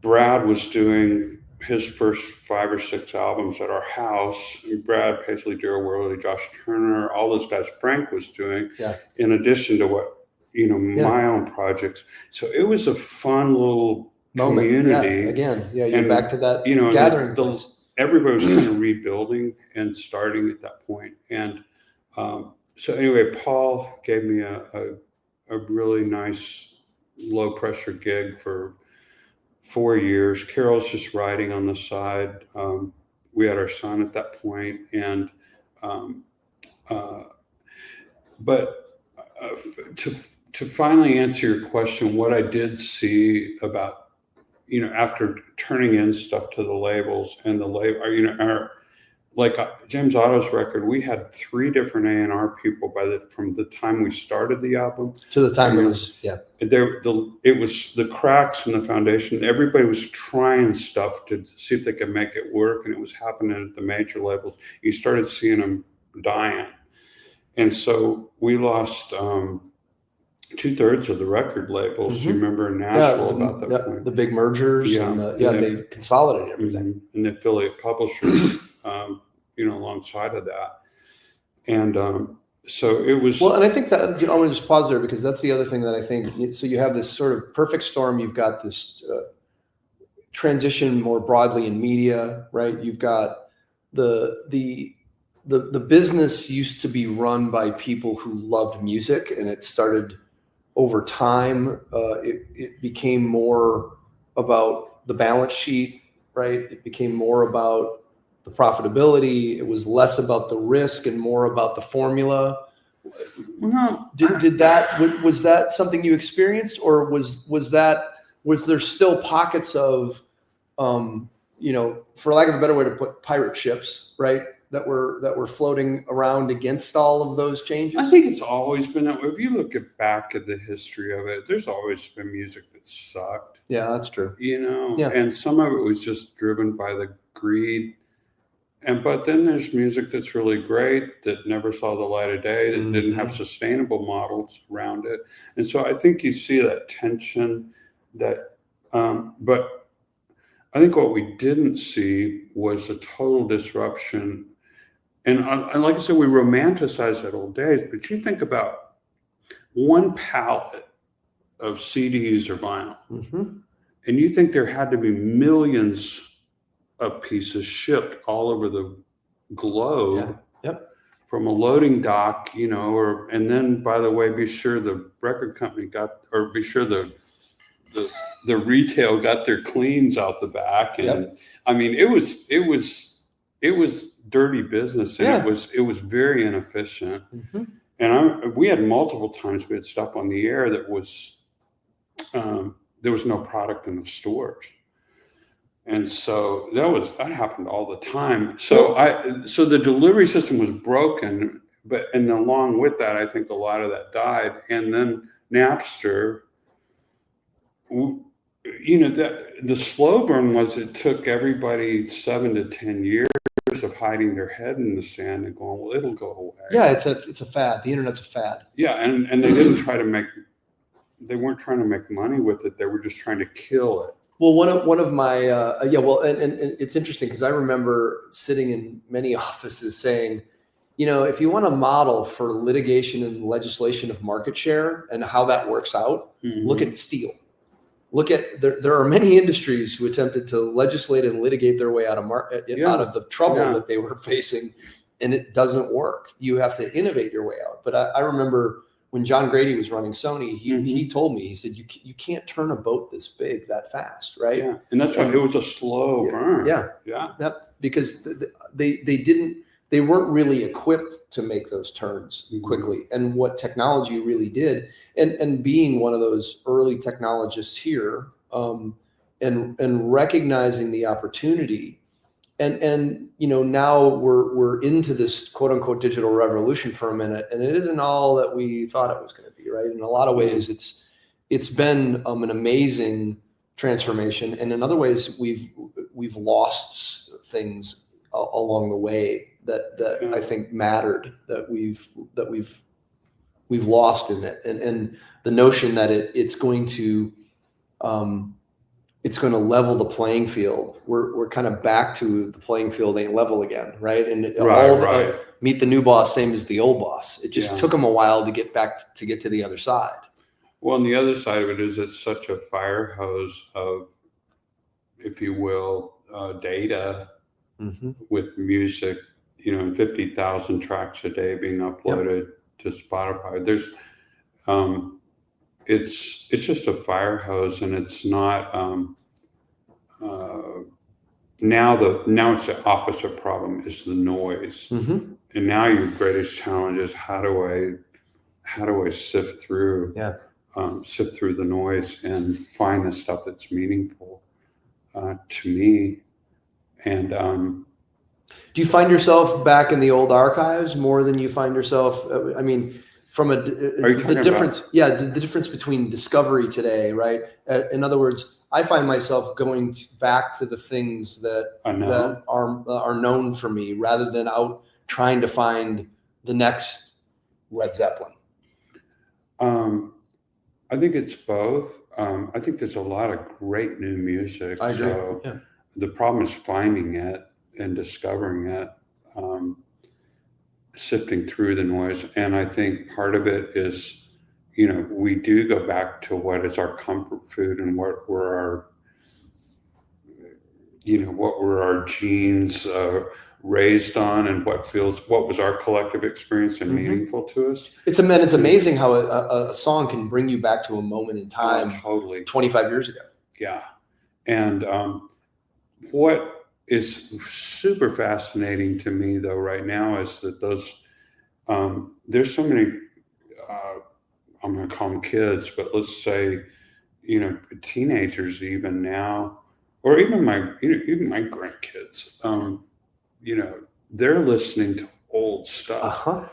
Brad was doing his first 5 or 6 albums at our house. Brad Paisley, Daryl Worley, Josh Turner, all those guys Frank was doing, in addition to what, my own projects. So it was a fun little community. You're back to that gathering place. Everybody was kind of rebuilding and starting at that point. And so anyway, Paul gave me a really nice low pressure gig for 4 years. Carol's just writing on the side. we had our son at that point, and but to finally answer your question, what I did see about, after turning in stuff to the labels, and the label, like James Otto's record, we had 3 different A&R people from the time we started the album to the time it was, yeah. It was the cracks in the foundation. Everybody was trying stuff to see if they could make it work, and it was happening at the major labels. You started seeing them dying, and so we lost 2/3 of the record labels. Mm-hmm. You remember in Nashville about that point. The big mergers, and they consolidated everything, and the affiliate publishers, alongside of that, and so it was. Well, and I think that I want to just pause there, because that's the other thing that I think. So you have this sort of perfect storm. You've got this transition more broadly in media, right? You've got the business used to be run by people who loved music, and it started over time. It became more about the balance sheet, right? It became more about the profitability. It was less about the risk and more about the formula. Well, was that something you experienced, or was there still pockets of, for lack of a better way to put, pirate ships, right? That were floating around against all of those changes? I think it's always been that way. If you look back at the history of it, there's always been music that sucked. Yeah, that's true. Yeah. And some of it was just driven by the greed. But then there's music that's really great that never saw the light of day, that didn't have sustainable models around it. And so I think you see that tension but I think what we didn't see was a total disruption. And like I said, we romanticize that old days, but you think about one pallet of CDs or vinyl, and you think there had to be millions of pieces shipped all over the globe from a loading dock, and then, by the way, be sure the record company be sure the retail got their cleans out the back. And I mean, it was dirty business, and it was very inefficient. And we had multiple times we had stuff on the air that was, there was no product in the stores. And so that happened all the time. So the delivery system was broken, and along with that, I think a lot of that died. And then Napster, the slow burn was, it took everybody 7 to 10 years of hiding their head in the sand and going, well, it'll go away. Yeah, it's a fad. The internet's a fad. Yeah, and they didn't they weren't trying to make money with it. They were just trying to kill it. Well, one of my and it's interesting, because I remember sitting in many offices saying, if you want a model for litigation and legislation of market share and how that works out, look at steel. Look at there are many industries who attempted to legislate and litigate their way out of out of the trouble that they were facing, and it doesn't work. You have to innovate your way out. But I remember when John Grady was running Sony, he told me, he said, you can't turn a boat this big that fast, right? Yeah, and that's why it was a slow burn. Yeah. Because they weren't really equipped to make those turns quickly. And what technology really did, and being one of those early technologists here, and recognizing the opportunity, and now we're into this quote unquote digital revolution for a minute, and it isn't all that we thought it was going to be, right? In a lot of ways, it's been an amazing transformation, and in other ways, we've lost things along the way that I think mattered, that we've lost in it, and the notion that it's going to level the playing field. We're kind of back to the playing field ain't level again, right? And meet the new boss, same as the old boss. It just took them a while to get to the other side. Well, and the other side of it is, it's such a fire hose of, if you will, data with music, 50,000 tracks a day being uploaded to Spotify. There's, it's just a fire hose, and it's not, now it's the opposite problem, is the noise. Mm-hmm. And now your greatest challenge is how do I sift through the noise and find the stuff that's meaningful to me. And do you find yourself back in the old archives more than you find yourself? I mean, from the difference, the difference between discovery today, right? In other words, I find myself going back to the things that are known for me, rather than out trying to find the next Led Zeppelin. I think it's both. I think there's a lot of great new music. I agree. So the problem is finding it and discovering it, sifting through the noise. And I think part of it is, we do go back to what is our comfort food and what were our genes raised on, and what was our collective experience and meaningful to us. It's amazing how a song can bring you back to a moment in time, totally, 25 years ago. Yeah. And what is super fascinating to me, though, right now is that there's so many, I'm going to call them kids, but let's say, teenagers even now, or even my grandkids, they're listening to old stuff.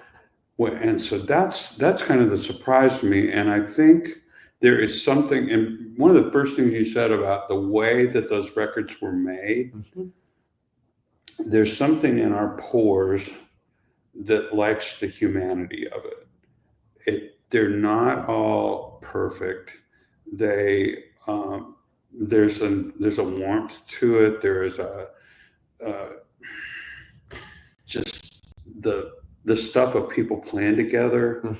And so that's kind of the surprise to me. And I think there is something, and one of the first things you said about the way that those records were made, there's something in our pores that likes the humanity of it. They're not all perfect. There's a warmth to it. There is just the stuff of people playing together,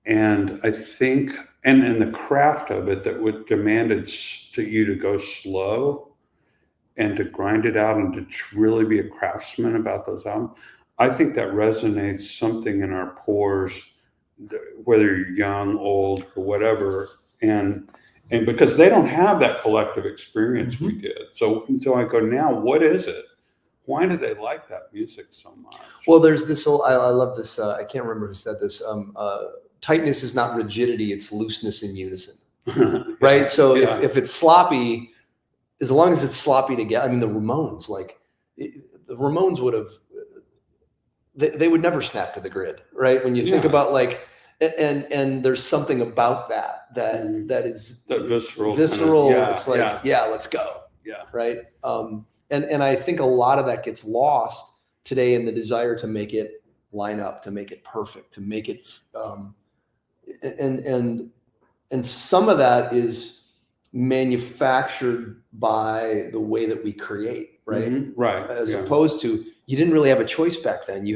and I think and the craft of it that would demanded you to go slow and to grind it out and to really be a craftsman about those albums. I think that resonates something in our pores, whether you're young, old, or whatever, and because they don't have that collective experience we did. So I go, now, what is it? Why do they like that music so much? Well, there's this whole, I love this, I can't remember who said this, tightness is not rigidity, it's looseness in unison. Right? So if it's sloppy, as long as it's sloppy together, I mean, the Ramones, the Ramones would have, they would never snap to the grid, right? When you think about and there's something about that is visceral. It's like, let's go. Yeah. Right. And I think a lot of that gets lost today in the desire to make it line up, to make it perfect, to make it, and some of that is manufactured by the way that we create, right? Right. As opposed to, you didn't really have a choice back then.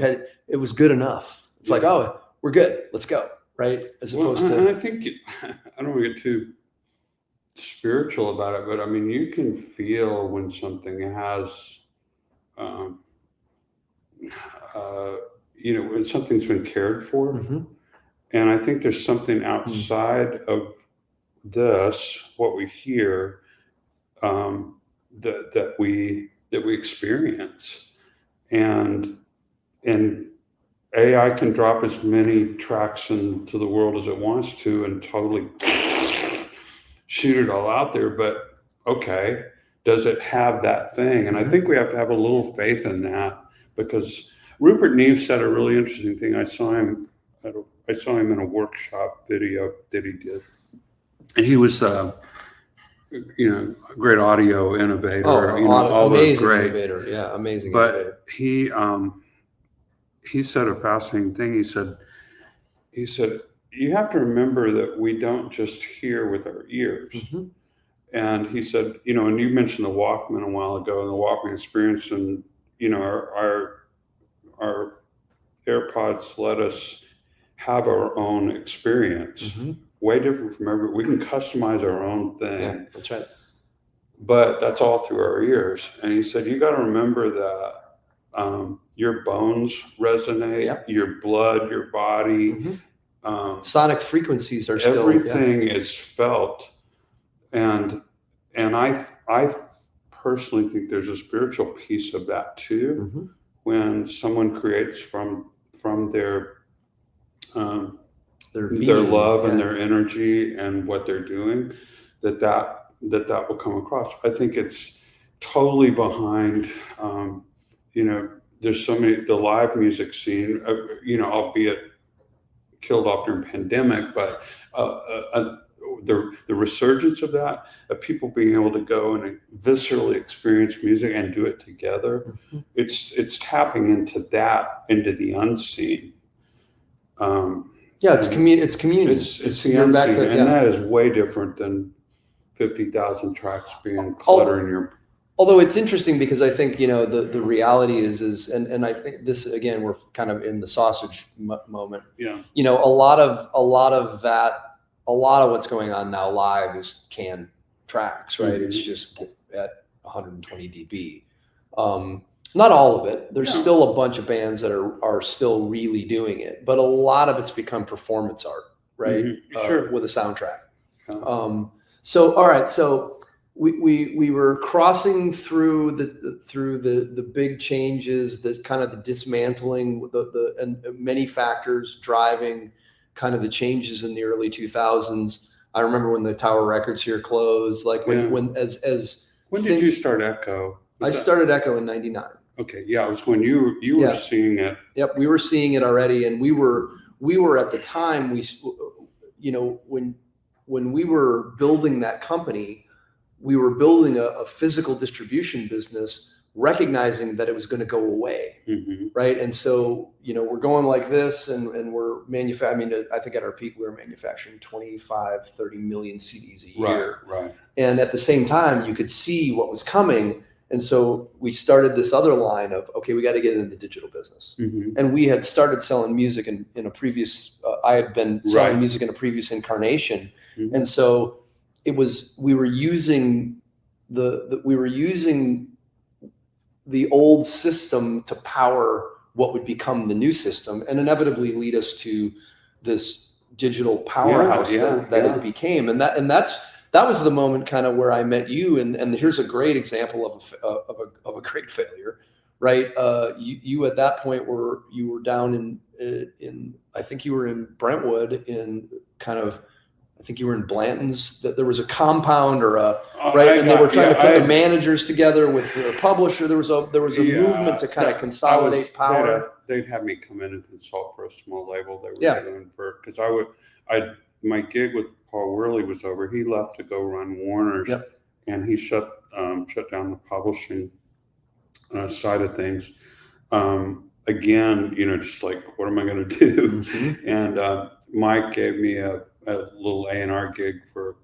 It was good enough. It's like, oh, we're good, let's go, right? As opposed to, and I think, I don't want to get too spiritual about it, but I mean, you can feel when something has, when something's been cared for. And I think there's something outside of this, what we hear, that we experience, and AI can drop as many tracks into the world as it wants to and totally shoot it all out there. But okay, does it have that thing? And I think we have to have a little faith in that, because Rupert Neve said a really interesting thing. I saw him in a workshop video that he did, and he was a great audio innovator. Amazing innovator. Yeah, amazing. But innovator. He said a fascinating thing. He said, you have to remember that we don't just hear with our ears. And he said, and you mentioned the Walkman a while ago, and the Walkman experience, and our AirPods let us have our own experience. Way different from we can customize our own thing. Yeah, that's right. But that's all through our ears. And he said, you got to remember that your bones resonate, your blood, your body. Sonic frequencies are everything is felt. And I personally think there's a spiritual piece of that too. Mm-hmm. When someone creates from their being, love and their energy and what they're doing, that will come across. I think it's totally behind, there's so many, the live music scene, albeit killed off during pandemic, but the resurgence of that, of people being able to go and viscerally experience music and do it together, mm-hmm. it's tapping into the unseen. It's community. It's the unseen, and that is way different than 50,000 tracks being cluttered in your. Although it's interesting because I think the reality is and I think this again we're kind of in the sausage moment. Yeah. A lot of what's going on now live is canned tracks, right? Mm-hmm. It's just at 120 dB. Not all of it. There's still a bunch of bands that are still really doing it, but a lot of it's become performance art, right? Mm-hmm. Sure. With a soundtrack. Yeah. So all right, so we were crossing through the big changes, the kind of the dismantling, and many factors driving kind of the changes in the early 2000s. I remember when the Tower Records here closed, like when did you start Echo? I started Echo in '99. Okay, yeah, I was when you were seeing it. Yep, we were seeing it already, and we were at the time when we were building that company, we were building a physical distribution business, recognizing that it was going to go away, mm-hmm. right? And so, we're going like this, and we're manufacturing. I mean, I think at our peak, we were manufacturing 25, 30 million CDs a year. Right. And at the same time, you could see what was coming. And so we started this other line of, okay, we got to get into the digital business. Mm-hmm. And we had started selling music in a previous, I had been selling music in a previous incarnation. Mm-hmm. And so we were using the old system to power what would become the new system and inevitably lead us to this digital powerhouse that it became. And that was the moment kind of where I met you. And here's a great example of a great failure, right? You at that point you were down in I think you were in Brentwood I think you were in Blanton's, that there was a compound or they were trying to put the managers together with the publisher. There was a movement to kind of consolidate power. They'd have me come in and consult for a small label they were doing because my gig with Paul Worley was over. He left to go run Warner's, and he shut down the publishing side of things. Again, just like, what am I going to do? Mm-hmm. And Mike gave me a little A&R gig for,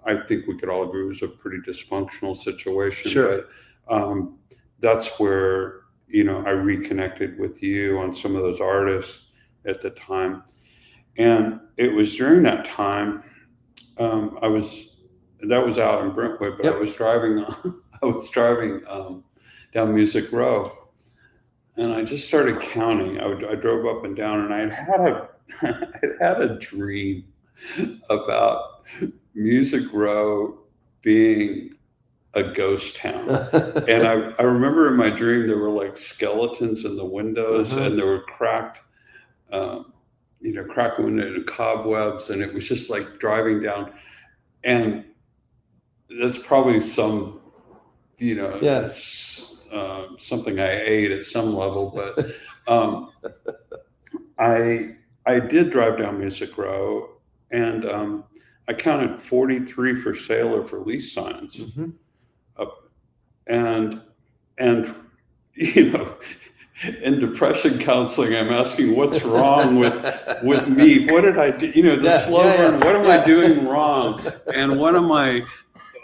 I think we could all agree it was a pretty dysfunctional situation. Sure. But that's where, I reconnected with you on some of those artists at the time. And it was during that time, that was out in Brentwood, but I was driving down Music Row, and I just started counting. I drove up and down, and I had a dream about Music Row being a ghost town. And I remember in my dream there were like skeletons in the windows, and there were cracked windows and cobwebs, and it was just like driving down. And that's probably some, something I ate at some level, but I did drive down Music Row, and I counted 43 for sale or for lease signs. Mm-hmm. And in depression counseling, I'm asking what's wrong with me. What did I do? Slow burn. What am I doing wrong? And what am I?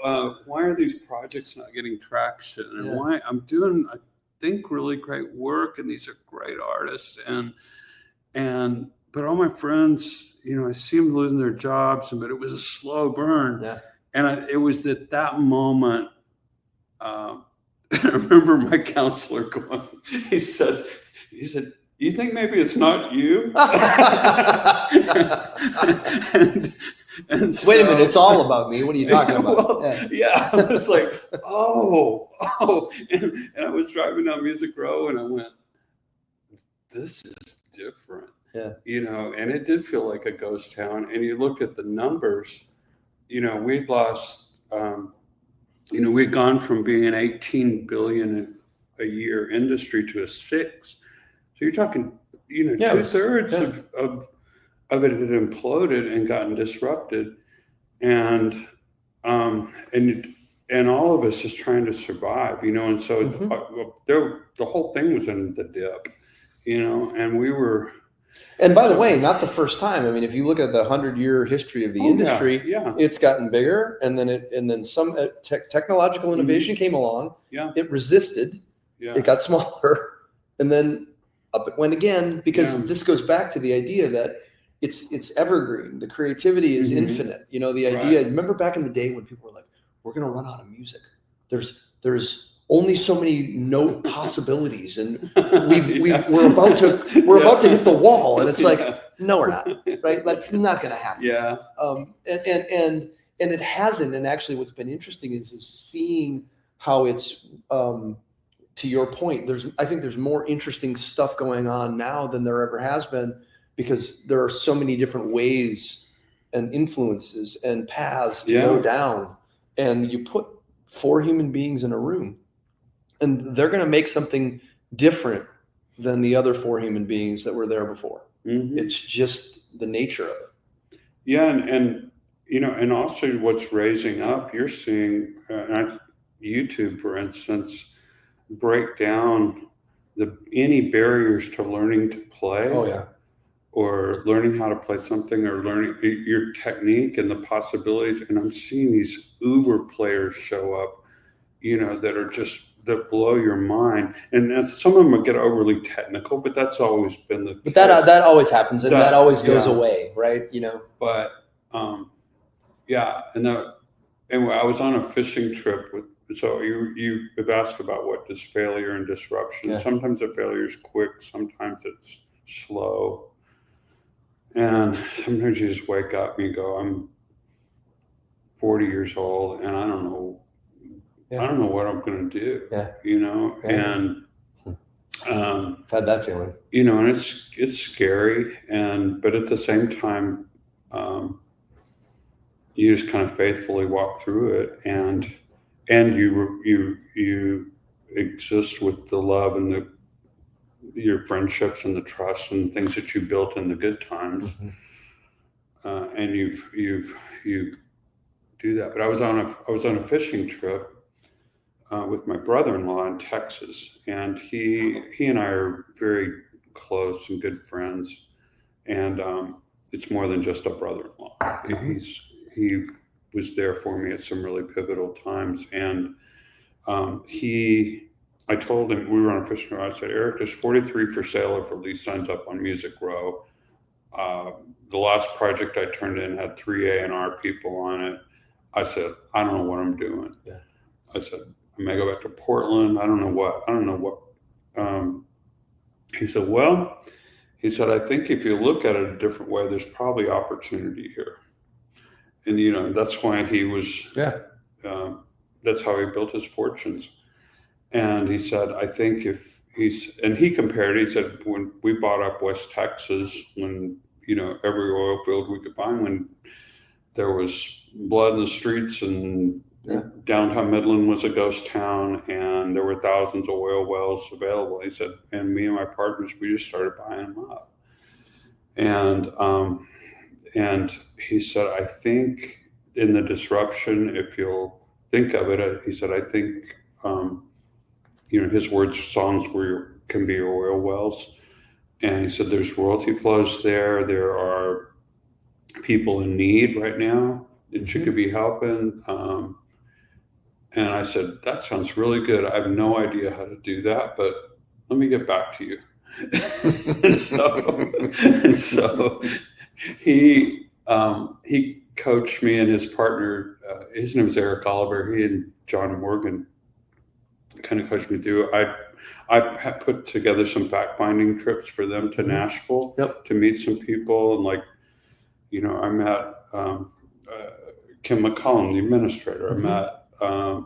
Why are these projects not getting traction? And why I'm doing, I think, really great work, and these are great artists, but all my friends, I see them losing their jobs, but it was a slow burn. Yeah. And it was at that moment. I remember my counselor going, he said, you think maybe it's not you? And Wait a minute, it's all about me. What are you talking about? Yeah, I was like, oh, and I was driving down Music Row, and I went, this is different. Yeah. And it did feel like a ghost town. And you look at the numbers, we'd lost, we'd gone from being an 18 billion a year industry to a 6. So you're talking, 2/3 of it had imploded and gotten disrupted. And all of us just trying to survive, and so the whole thing was in the dip, and we were. And by the way, not the first time. I mean, if you look at the 100-year history of the industry, it's gotten bigger, and then some technological innovation came along. Yeah, it resisted. Yeah, it got smaller, and then up it went again. Because this goes back to the idea that it's evergreen. The creativity is infinite. The idea. Right. Remember back in the day when people were like, "We're going to run out of music. There's only so many note possibilities, and we're about to hit the wall." And it's like, no, we're not. Right? That's not going to happen. Yeah. And it hasn't. And actually, what's been interesting is seeing how it's. To your point, I think there's more interesting stuff going on now than there ever has been, because there are so many different ways and influences and paths to go down. And you put 4 human beings in a room, and they're going to make something different than the other 4 human beings that were there before. Mm-hmm. It's just the nature of it. Yeah. And also what's raising up, you're seeing YouTube, for instance, break down any barriers to learning to play. Oh, yeah. Or learning how to play something, or learning your technique and the possibilities. And I'm seeing these uber players show up, that blow your mind. And some of them get overly technical, but that's always been the case. That always happens, and that always goes away, right? But and I was on a fishing trip with. So you have asked about what is failure and disruption. Yeah. Sometimes a failure is quick, sometimes it's slow. And sometimes you just wake up and you go, I'm 40 years old and I don't know what I'm going to do. Yeah. And I've had that feeling. And it's scary, but at the same time, you just kind of faithfully walk through it, and you exist with the love and your friendships and the trust and the things that you built in the good times. Mm-hmm. And you do that. But I was on a fishing trip with my brother-in-law in Texas, and he and I are very close and good friends, and it's more than just a brother-in-law. Mm-hmm. He was there for me at some really pivotal times, and I told him, we were on a fishing row, I said, Eric, there's 43 for sale or for lease signs up on Music Row. The last project I turned in had 3 A&R people on it. I said, I don't know what I'm doing. Yeah. I said, I may go back to Portland. I don't know what. He said, well, I think if you look at it a different way, there's probably opportunity here. And, that's why he was, that's how he built his fortunes. And he said, I think he compared, he said, when we bought up West Texas, when, every oil field we could find, when there was blood in the streets and downtown Midland was a ghost town and there were thousands of oil wells available. He said, and me and my partners, we just started buying them up. And he said, I think in the disruption, if you'll think of it, he said, I think, his words, songs can be oil wells. And he said, there's royalty flows there. There are people in need right now that you could be helping. And I said, that sounds really good. I have no idea how to do that, but let me get back to you. and so he coached me, and his partner, his name is Eric Oliver. He and John Morgan kind of coached me through. I put together some fact-finding trips for them to Nashville to meet some people, and I met Kim McCollum, the administrator. Mm-hmm. I met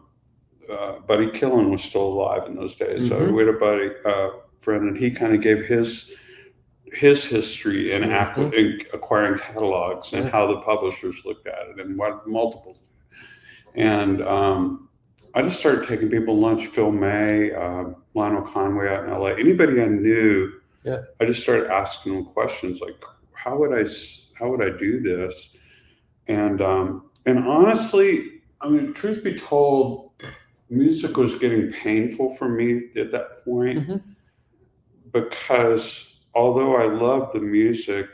Buddy Killen was still alive in those days. So Mm-hmm. we had a buddy friend, and he kind of gave his history in acquiring catalogs and how the publishers looked at it and what multiples. And I just started taking people to lunch. Phil May, Lionel Conway out in LA, anybody I knew. Yeah. I just started asking them questions like, how would I do this? And honestly, I mean, truth be told, music was getting painful for me at that point, because although I loved the music,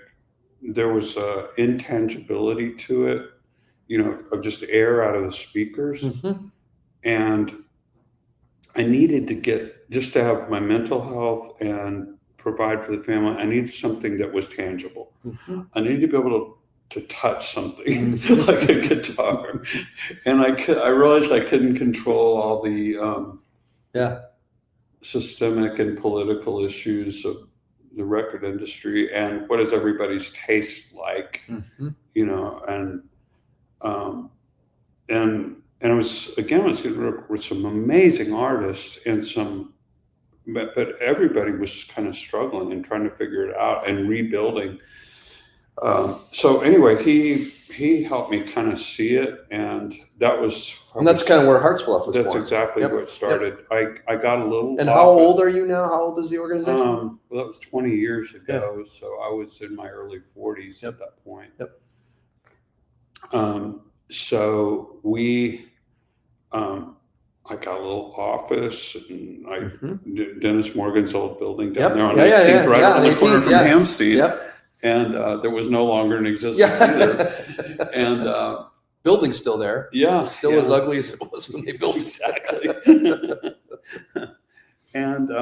there was a intangibility to it, of just air out of the speakers. And I needed to have my mental health and provide for the family. I needed something that was tangible. I needed to be able to touch something like a guitar. And I realized I couldn't control all the systemic and political issues of the record industry and what is everybody's taste like, and it was getting work with some amazing artists but everybody was kind of struggling and trying to figure it out and rebuilding. So anyway, he helped me kind of see it, and that's kind of where Heartsfluff was born. That's exactly what started. I got a little. And how old are you now? How old is the organization? Well, that was 20 years ago, so I was in my early 40s at that point. So I got a little office, and Dennis Morgan's old building down there on 18th, right on the corner from Hamstein. And there was no longer in existence either. And building's still there. Still as ugly as it was when they built it. Exactly. And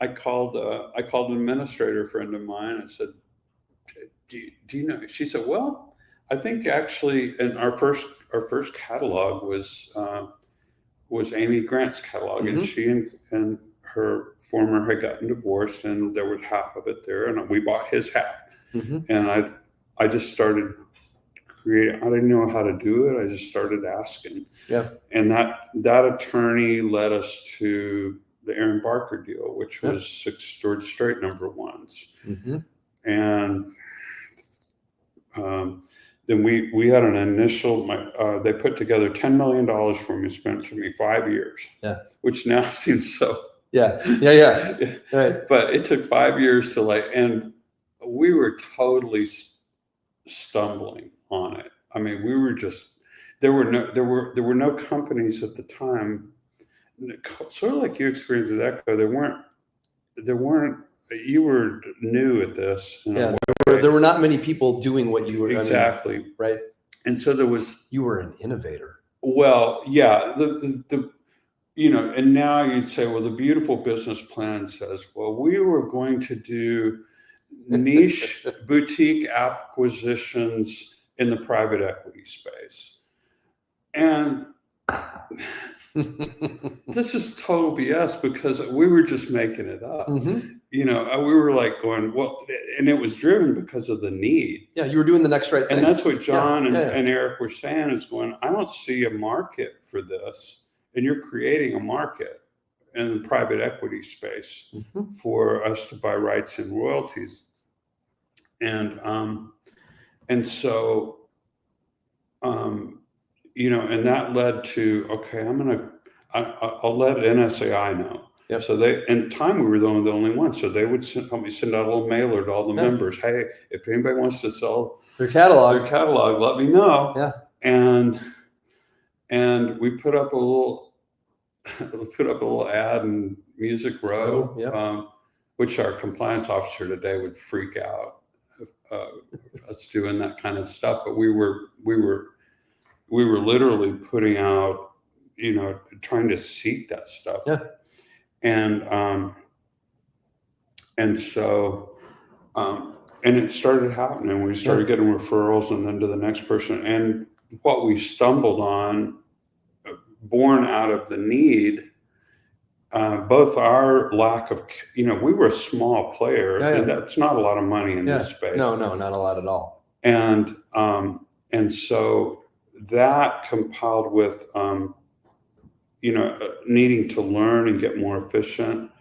I called an administrator friend of mine and said, do you know? She said, well, I think actually, and our first catalog was Amy Grant's catalog, and she and her former had gotten divorced, and there was half of it there, and we bought his half. And I just started creating. I didn't know how to do it. I just started asking. And that attorney led us to the Aaron Barker deal, which was 6 George Strait #1s. And then we had an initial. They put together $10 million for me. Spent for me 5 years. Which now seems so. Right. But it took 5 years to and we were totally stumbling on it. I mean, we were just there were no companies at the time, sort of like you experienced with Echo. There weren't. You were new at this. There were not many people doing what you were. Exactly. Right. And so you were an innovator. Well, yeah. And now you'd say, well, the beautiful business plan says, well, we were going to do niche boutique acquisitions in the private equity space. And this is total BS, because we were just making it up. We were like going, well, and it was driven because of the need. You were doing the next right thing. And that's what John and Eric were saying, is going, I don't see a market for this. And you're creating a market in the private equity space for us to buy rights and royalties. And so, and that led to, okay, I'll let NSAI know. So in time, we were the only ones. So they would help me send out a little mailer to all the members. Hey, if anybody wants to sell their catalog, let me know. And we put up a little ad in Music Row, which our compliance officer today would freak out us doing that kind of stuff. But we were literally putting out, trying to seek that stuff. And so it started happening. We started getting referrals, and then to the next person. And what we stumbled on, born out of the need, both our lack of, we were a small player, and that's not a lot of money in this space. No, not a lot at all. And so that compiled with, needing to learn and get more efficient,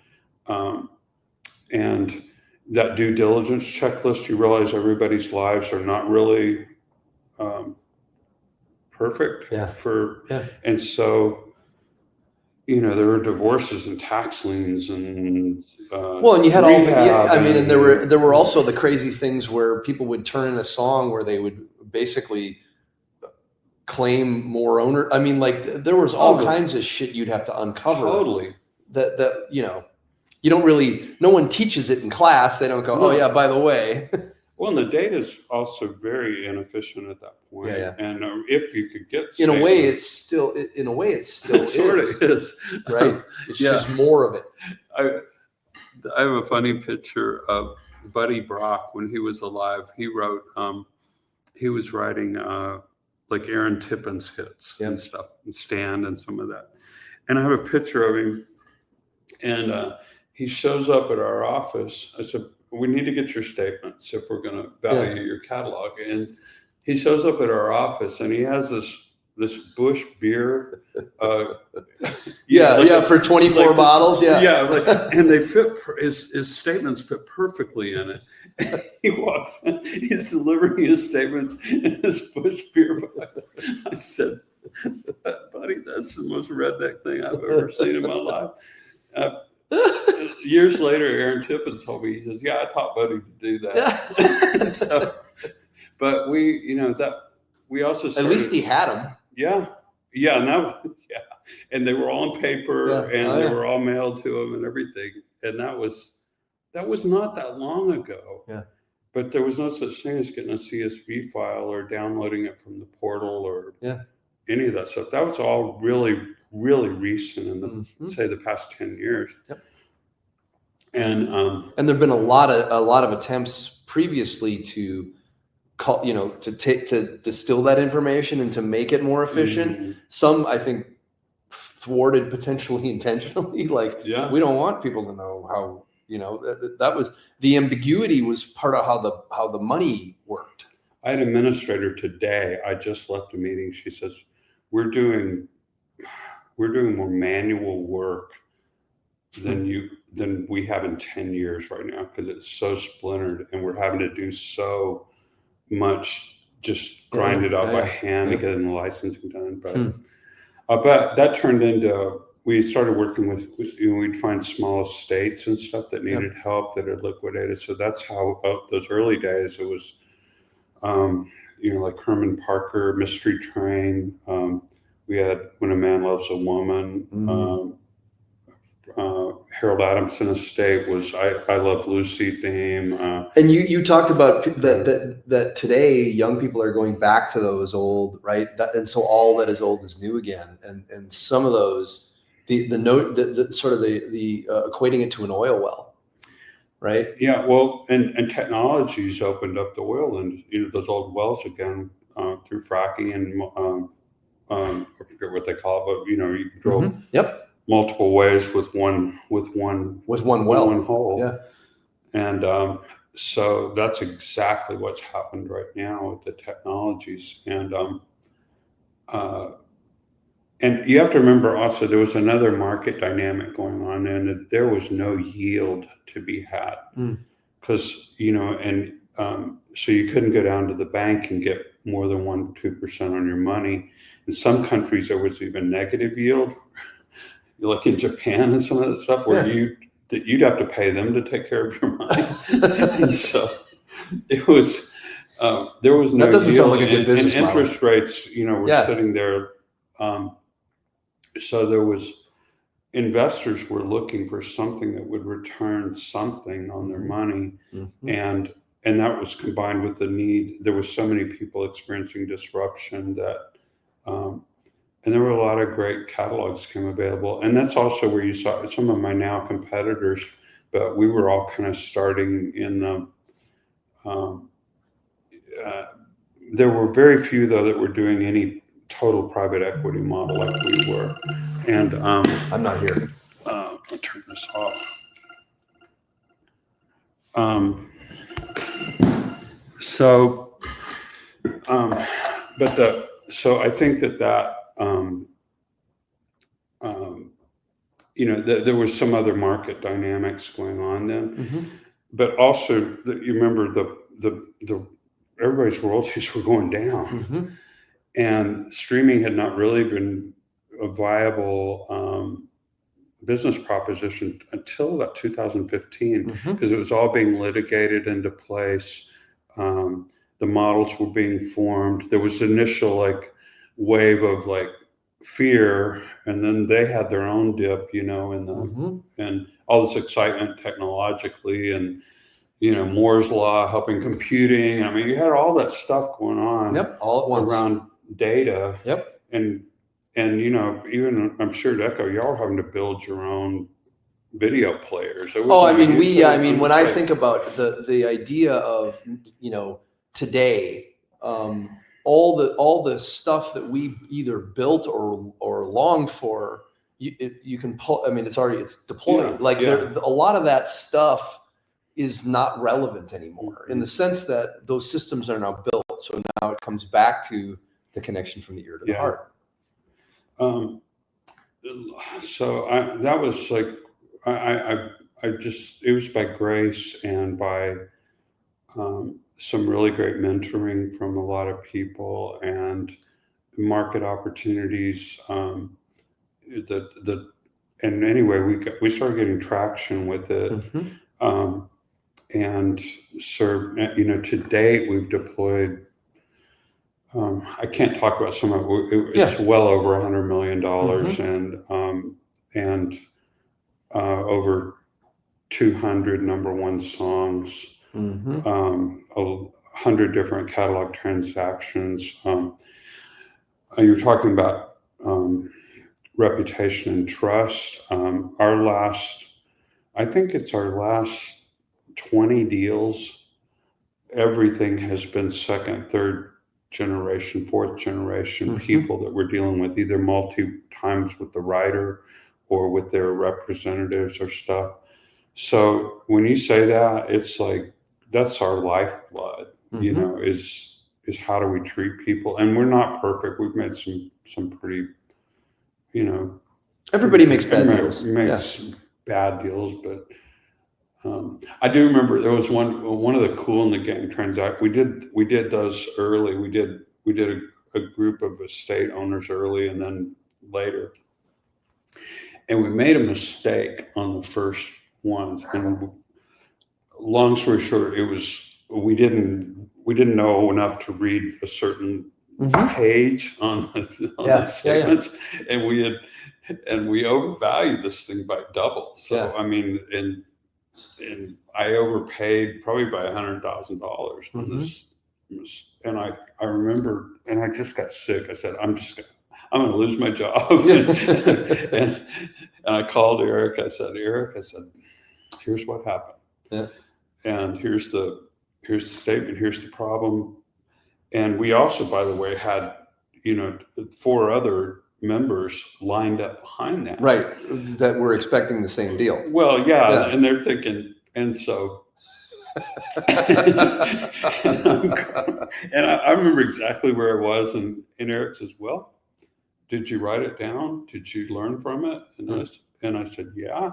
and that due diligence checklist, you realize everybody's lives are not really perfect. And so, there were divorces and tax liens and and you had and there were also the crazy things where people would turn in a song where they would basically claim more owner. I mean, like there was all kinds of shit you'd have to uncover. Totally. That you don't really. No one teaches it in class. They don't go, oh yeah, by the way. Well, and the data is also very inefficient at that point. And if you could get in a way, it still sort of is, right? It's just more of it. I have a funny picture of Buddy Brock when he was alive. He wrote, he was writing like Aaron Tippin's hits and stuff, and Stand and some of that. And I have a picture of him, and he shows up at our office. I said, we need to get your statements if we're going to value your catalog. And he shows up at our office, and he has this Busch beer. For 24 bottles. And they fit. His statements fit perfectly in it. He walks in, he's delivering his statements in his Busch beer bottle. I said, buddy, that's the most redneck thing I've ever seen in my life. Years later, Aaron Tippin told me, he says, yeah, I taught Buddy to do that. So, but we also started, at least he had them. And they were all on paper, and they were all mailed to him and everything. And that was not that long ago. But there was no such thing as getting a CSV file or downloading it from the portal or any of that stuff. That was all really, really recent in say the past 10 years. And there've been a lot of attempts previously to to distill that information and to make it more efficient. Some, I think, thwarted potentially intentionally. Like, we don't want people to know how, that was the ambiguity was part of how the money worked. I had an administrator today. I just left a meeting. She says, we're doing more manual work than we have in 10 years right now, because it's so splintered, and we're having to do so much, just grind it out by hand to get the licensing done. But that turned into, we started working with we'd find small states and stuff that needed help, that had liquidated. So that's how those early days it was, like Herman Parker, Mystery Train. We had When a Man Loves a Woman. Harold Adamson Estate was I Love Lucy theme. And you talked about that today young people are going back to those old, right? And so all that is old is new again. And some of those, the equating it to an oil well, right? Yeah, well, and technology's opened up the oil and those old wells again through fracking and I forget what they call it, but you can drill multiple ways with one well, one hole. And so that's exactly what's happened right now with the technologies. And you have to remember also there was another market dynamic going on, and there was no yield to be had because so you couldn't go down to the bank and get more than 1-2% on your money. In some countries there was even negative yield. Like in Japan and some of that stuff where you'd have to pay them to take care of your money. And so it was, there was no that doesn't yield. Sound like a good business and model. Interest rates, were sitting there. So there was, investors were looking for something that would return something on their money. And that was combined with the need. There was so many people experiencing disruption that, and there were a lot of great catalogs came available. And that's also where you saw some of my now competitors, but we were all kind of starting in the, there were very few though that were doing any total private equity model like we were. And I'm not here. I'll turn this off. But so I think that there was some other market dynamics going on then, Mm-hmm. but also you remember the everybody's royalties were going down, Mm-hmm. and streaming had not really been a viable business proposition until about 2015, because it was all being litigated into place. The models were being formed. There was initial wave of fear, and then they had their own dip, and all this excitement technologically, and Moore's law helping computing. I mean, you had all that stuff going on. Yep, all at once around data. Yep, and even I'm sure Deco, y'all are having to build your own video players. Oh, I mean, when I think about the idea of today. All the stuff that we either built or longed for, you can pull. I mean, it's deployed. A lot of that stuff is not relevant anymore, in the sense that those systems are now built. So now it comes back to the connection from the ear to the heart. So that was it was by grace and by some really great mentoring from a lot of people and market opportunities. And anyway, we started getting traction with it. And served, to date, we've deployed, I can't talk about some of it. It's well over $100 million and over 200 number one songs, 100 different catalog transactions. You're talking about reputation and trust. I think it's our last 20 deals. Everything has been second, third generation, fourth generation people that we're dealing with, either multi times with the writer or with their representatives or stuff. So when you say that, it's that's our lifeblood, is how do we treat people? And we're not perfect. We've made some pretty, everybody makes bad deals. Bad deals, but I do remember there was one of the Cool in the Gang transactions. We did those early. We did a group of estate owners early, and then later. And we made a mistake on the first ones. And long story short, it was we didn't know enough to read a certain page on the statements, and we overvalued this thing by double. So I mean, and I overpaid probably by $100,000 on this. And I remember, and I just got sick. I said, I'm going to lose my job. and I called Eric. I said, here's what happened. Yeah. And here's the statement. Here's the problem. And we also, by the way, had 4 other members lined up behind that. Right. That were expecting the same deal. Well, yeah. And they're thinking, and so, and I remember exactly where I was. And Eric says, well, did you write it down? Did you learn from it? And I said, yeah,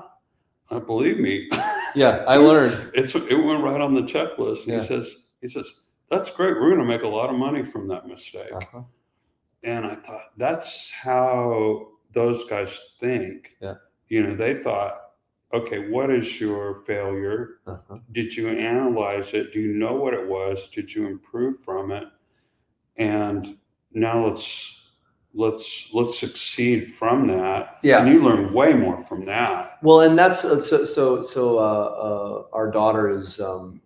believe me. Yeah, I learned. It went right on the checklist. And he says, that's great. We're going to make a lot of money from that mistake. And I thought, that's how those guys think. Yeah. They thought, okay, what is your failure? Did you analyze it? Do you know what it was? Did you improve from it? And now let's succeed from that. Yeah. And you learn way more from that. Well, and that's so our daughter is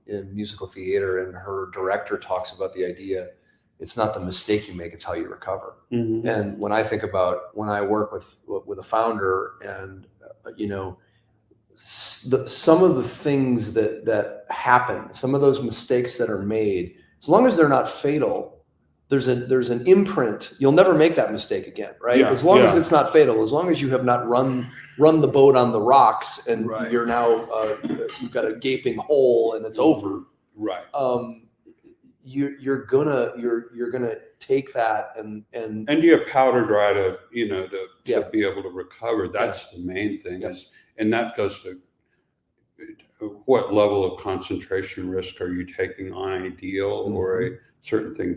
in musical theater, and her director talks about the idea. It's not the mistake you make, it's how you recover. And when I think about when I work with a founder, and some of the things that happen, some of those mistakes that are made, as long as they're not fatal, there's an imprint. You'll never make that mistake again, right? As long as it's not fatal, as long as you have not run the boat on the rocks, and you're now you've got a gaping hole and it's over. Right. you're gonna take that and you have powder dry to be able to recover. That's the main thing and that goes to what level of concentration risk are you taking on a deal or a certain thing?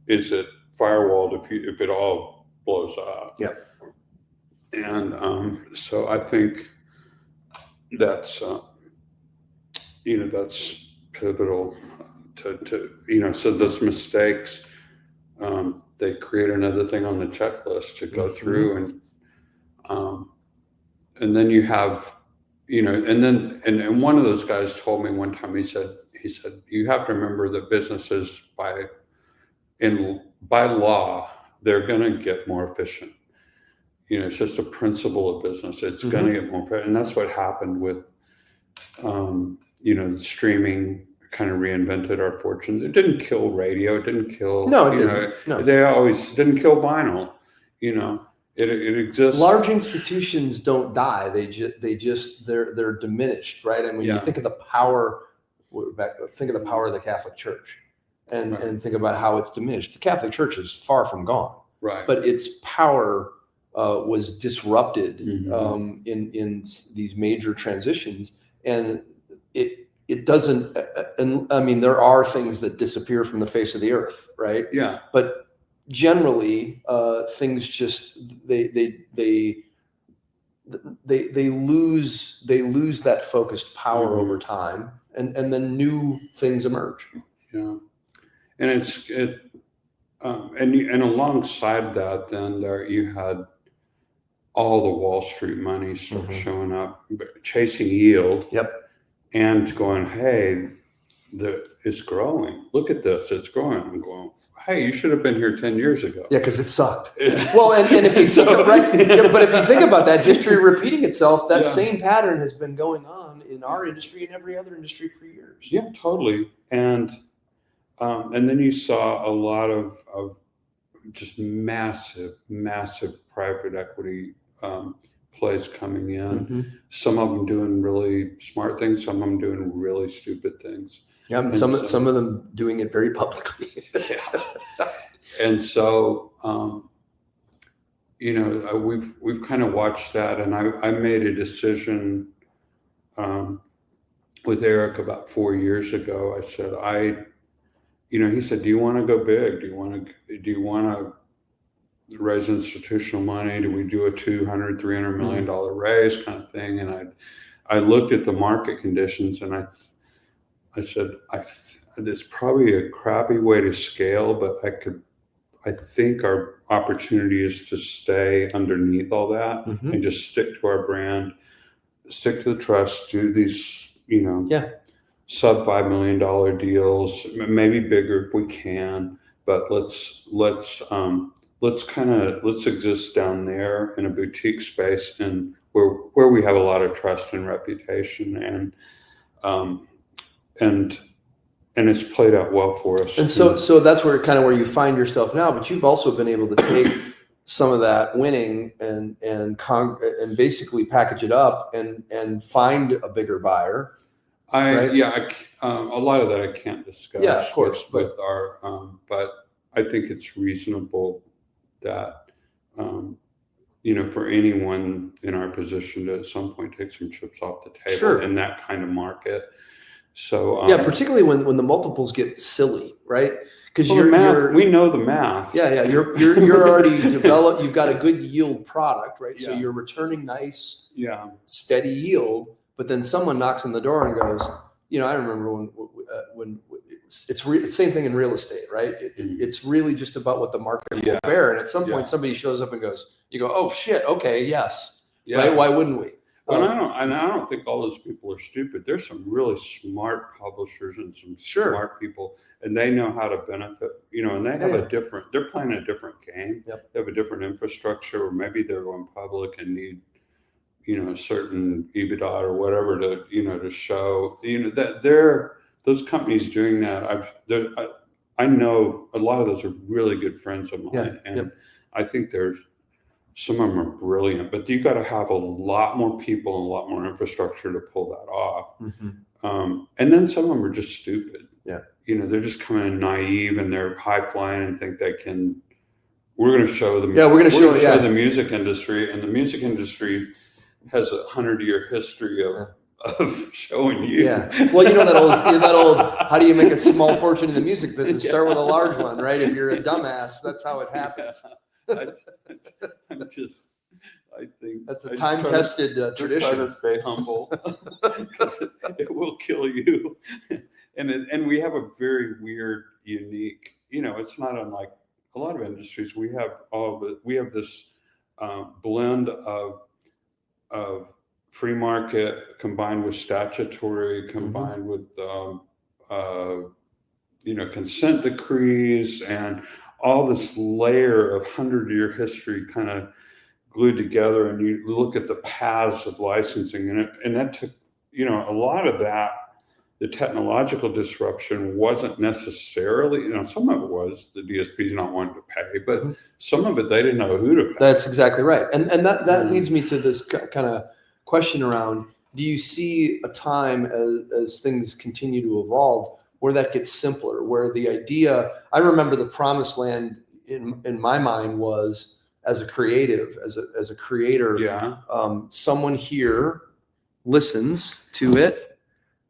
Is it firewalled if it all blows up? Yeah. And so I think that's that's pivotal to so those mistakes, they create another thing on the checklist to go through, and then you have and one of those guys told me one time, he said you have to remember that businesses by law they're going to get more efficient. It's just a principle of business. It's going to get more efficient, and that's what happened with streaming. Kind of reinvented our fortunes. It didn't kill radio. It didn't kill. No, it didn't. No. They always didn't kill vinyl. It exists. Large institutions don't die. They're diminished, right? And when you think of the power, think of the power of the Catholic Church, and think about how it's diminished. The Catholic Church is far from gone, right? But its power was disrupted in these major transitions, and it doesn't. And I mean, there are things that disappear from the face of the earth, right? Yeah. But generally, things just they lose that focused power over time, and then new things emerge. Yeah, and and alongside that, then you had all the Wall Street money sort of showing up, chasing yield. Yep. And going, hey, it's growing. Look at this, it's growing. I'm going, hey, you should have been here 10 years ago. Yeah, because it sucked. Well, and if you but if you think about that, history repeating itself, that same pattern has been going on in our industry and every other industry for years. Yeah, totally. And then you saw a lot of just massive private equity plays coming in. Some of them doing really smart things, some of them doing really stupid things. Yeah, and some of them doing it very publicly. Yeah. And so we've kind of watched that, and I made a decision with Eric about 4 years ago. I said, he said, do you want to go big? Do you want to raise institutional money? Do we do a $200-300 million raise kind of thing? And I looked at the market conditions, and I said, it's probably a crappy way to scale, but I think our opportunity is to stay underneath all that and just stick to our brand, stick to the trust, do these, sub $5 million deals, maybe bigger if we can, but let's exist down there in a boutique space, and where we have a lot of trust and reputation, and it's played out well for us. And so that's where you find yourself now. But you've also been able to take some of that winning and basically package it up and find a bigger buyer. A lot of that I can't discuss. Yeah, of course. With our, but I think it's reasonable that, for anyone in our position to at some point take some chips off the table in that kind of market. So particularly when the multiples get silly, right? Because we know the math. Yeah, you're already developed. You've got a good yield product, right? So you're returning nice, steady yield. But then someone knocks on the door and goes, I remember when it's the same thing in real estate, right? It's really just about what the market will bear. And at some point, somebody shows up and goes, you go, oh shit, okay, yes, right? Why wouldn't we? Well, I don't think all those people are stupid. There's some really smart publishers and some smart people, and they know how to benefit. And they have they're playing a different game. Yep. They have a different infrastructure, or maybe they're going public and need a certain EBITDA or whatever to show that those companies doing that. I know a lot of those are really good friends of mine, and I think some of them are brilliant, but you got to have a lot more people and a lot more infrastructure to pull that off. And then some of them are just stupid. Yeah. they're just coming in naive and they're high flying and think they can. We're going to show them. Yeah, we're going to show the music industry, and the music industry has a 100-year history of showing you. Yeah. Well, that old. How do you make a small fortune in the music business? Yeah. Start with a large one, right? If you're a dumbass, that's how it happens. Yeah. I think that's a time-tested tradition. Try to stay humble because it will kill you. And we have a very weird, unique. It's not unlike a lot of industries. We have this blend of free market combined with statutory, combined with consent decrees, and all this layer of 100-year history kind of glued together. And you look at the paths of licensing, and that took a lot of that. The technological disruption wasn't necessarily, some of it was the DSPs not wanting to pay, but some of it they didn't know who to pay. That's exactly right. And that leads me to this kind of question around, do you see a time as things continue to evolve where that gets simpler, where the idea, I remember the promised land in my mind was, as a creative, as a creator, someone here listens to it,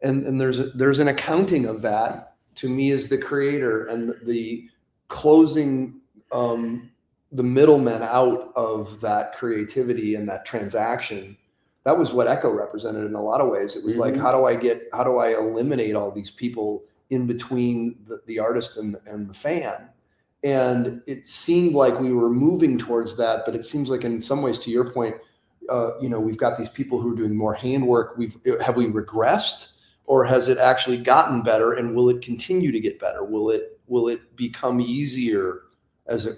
and there's an accounting of that to me as the creator, and the closing the middlemen out of that creativity and that transaction. That was what Echo represented in a lot of ways. It was like, how do I eliminate all these people in between the artist and the fan? And it seemed like we were moving towards that, but it seems like in some ways, to your point, we've got these people who are doing more handwork. Have we regressed, or has it actually gotten better? And will it continue to get better? Will it become easier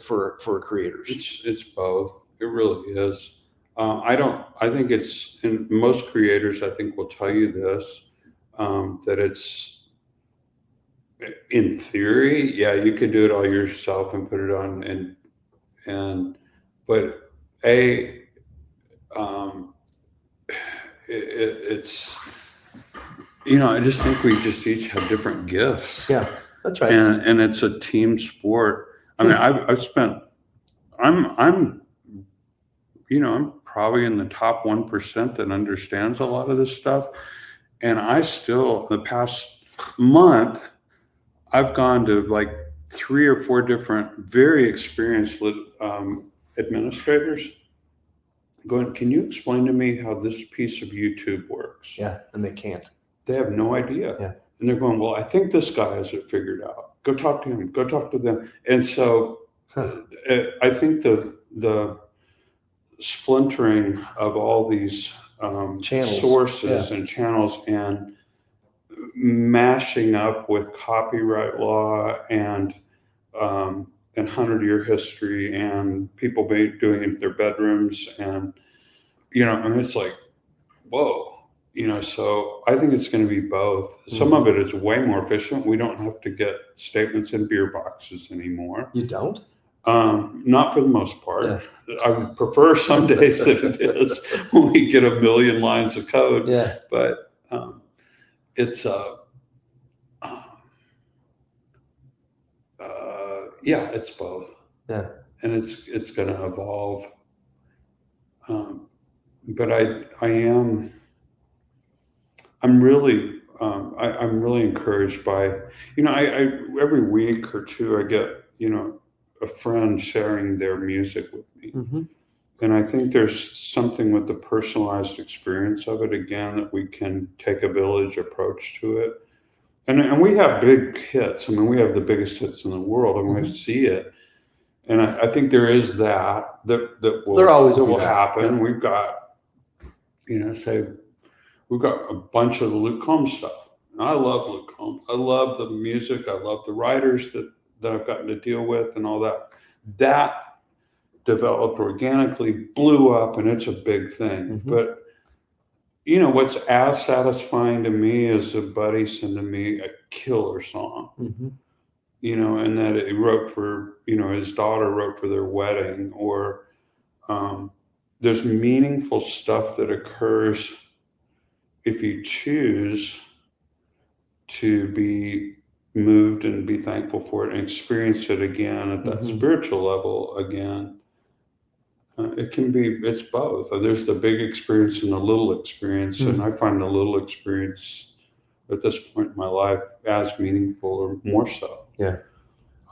for creators? It's both. It really is. I think it's, and most creators I think will tell you this, that it's, in theory, yeah, you can do it all yourself and put it on, but it's, I just think we just each have different gifts. Yeah, that's right. And it's a team sport. I mean, I'm probably in the top 1% that understands a lot of this stuff. And I still, the past month, I've gone to like 3 or 4 different very experienced administrators going, can you explain to me how this piece of YouTube works? Yeah, and they can't. They have no idea. Yeah. And they're going, well, I think this guy has it figured out. Go talk to him. Go talk to them. And so I think the splintering of all these sources and channels, and mashing up with copyright law and 100-year history, and people doing it in their bedrooms, and and it's like, whoa. So I think it's going to be both. Some of it is way more efficient. We don't have to get statements in beer boxes anymore. You don't? Not for the most part. Yeah. I would prefer some days that it is when we get 1 million lines of code. Yeah. But it's it's both. Yeah. And it's going to evolve. But I'm really encouraged by, I every week or two I get, a friend sharing their music with me. Mm-hmm. And I think there's something with the personalized experience of it, again, that we can take a village approach to it. And we have big hits. I mean, we have the biggest hits in the world, and we see it. And I think there is that will happen. Yeah. We've got, we've got a bunch of the Luke Combs stuff. And I love Luke Combs. I love the music. I love the writers that I've gotten to deal with and all that. That developed organically, blew up, and it's a big thing. Mm-hmm. But, what's as satisfying to me is a buddy sending me a killer song, mm-hmm. And that he wrote for, his daughter wrote for their wedding, or there's meaningful stuff that occurs if you choose to be moved and be thankful for it and experience it again at that spiritual level again. It's both. There's the big experience and the little experience. And I find the little experience at this point in my life as meaningful or more so. Yeah.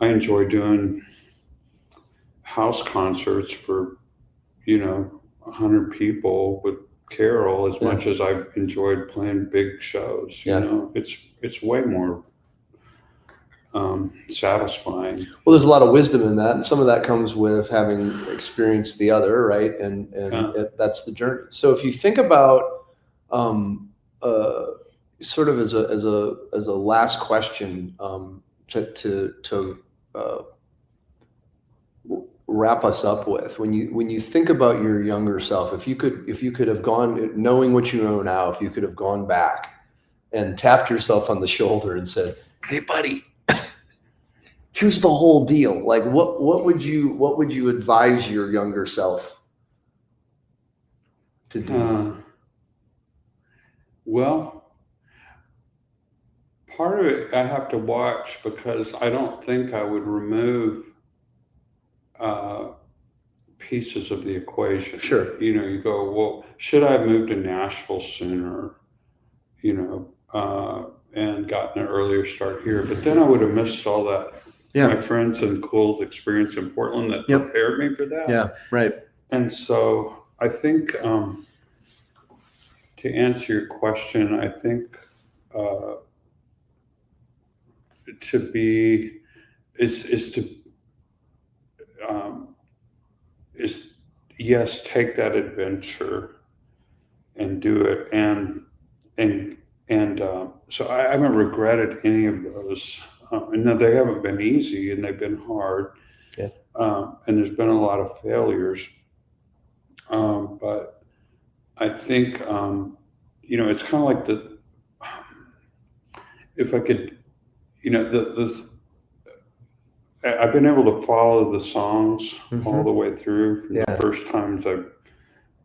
I enjoy doing house concerts for, 100 people with Carol as much as I've enjoyed playing big shows. It's way more satisfying. Well, there's a lot of wisdom in that, and some of that comes with having experienced the other, right? And that's the journey. So if you think about sort of as a last question to wrap us up with, when you think about your younger self, if you could have gone, knowing what you know now, if you could have gone back and tapped yourself on the shoulder and said, "Hey, buddy, here's the whole deal." Like, what would you advise your younger self to do? Well, part of it I have to watch, because I don't think I would remove pieces of the equation. Sure. You go, well, should I have moved to Nashville sooner? And gotten an earlier start here, but then I would have missed all that. Yeah. My friends and cool experience in Portland that prepared me for that. Yeah, right. And so I think to answer your question, I think to be yes, take that adventure and do it, and so I haven't regretted any of those. And they haven't been easy, and they've been hard. Yeah. And there's been a lot of failures. But I think, it's kind of like if I could, I've been able to follow the songs all the way through from the first times I've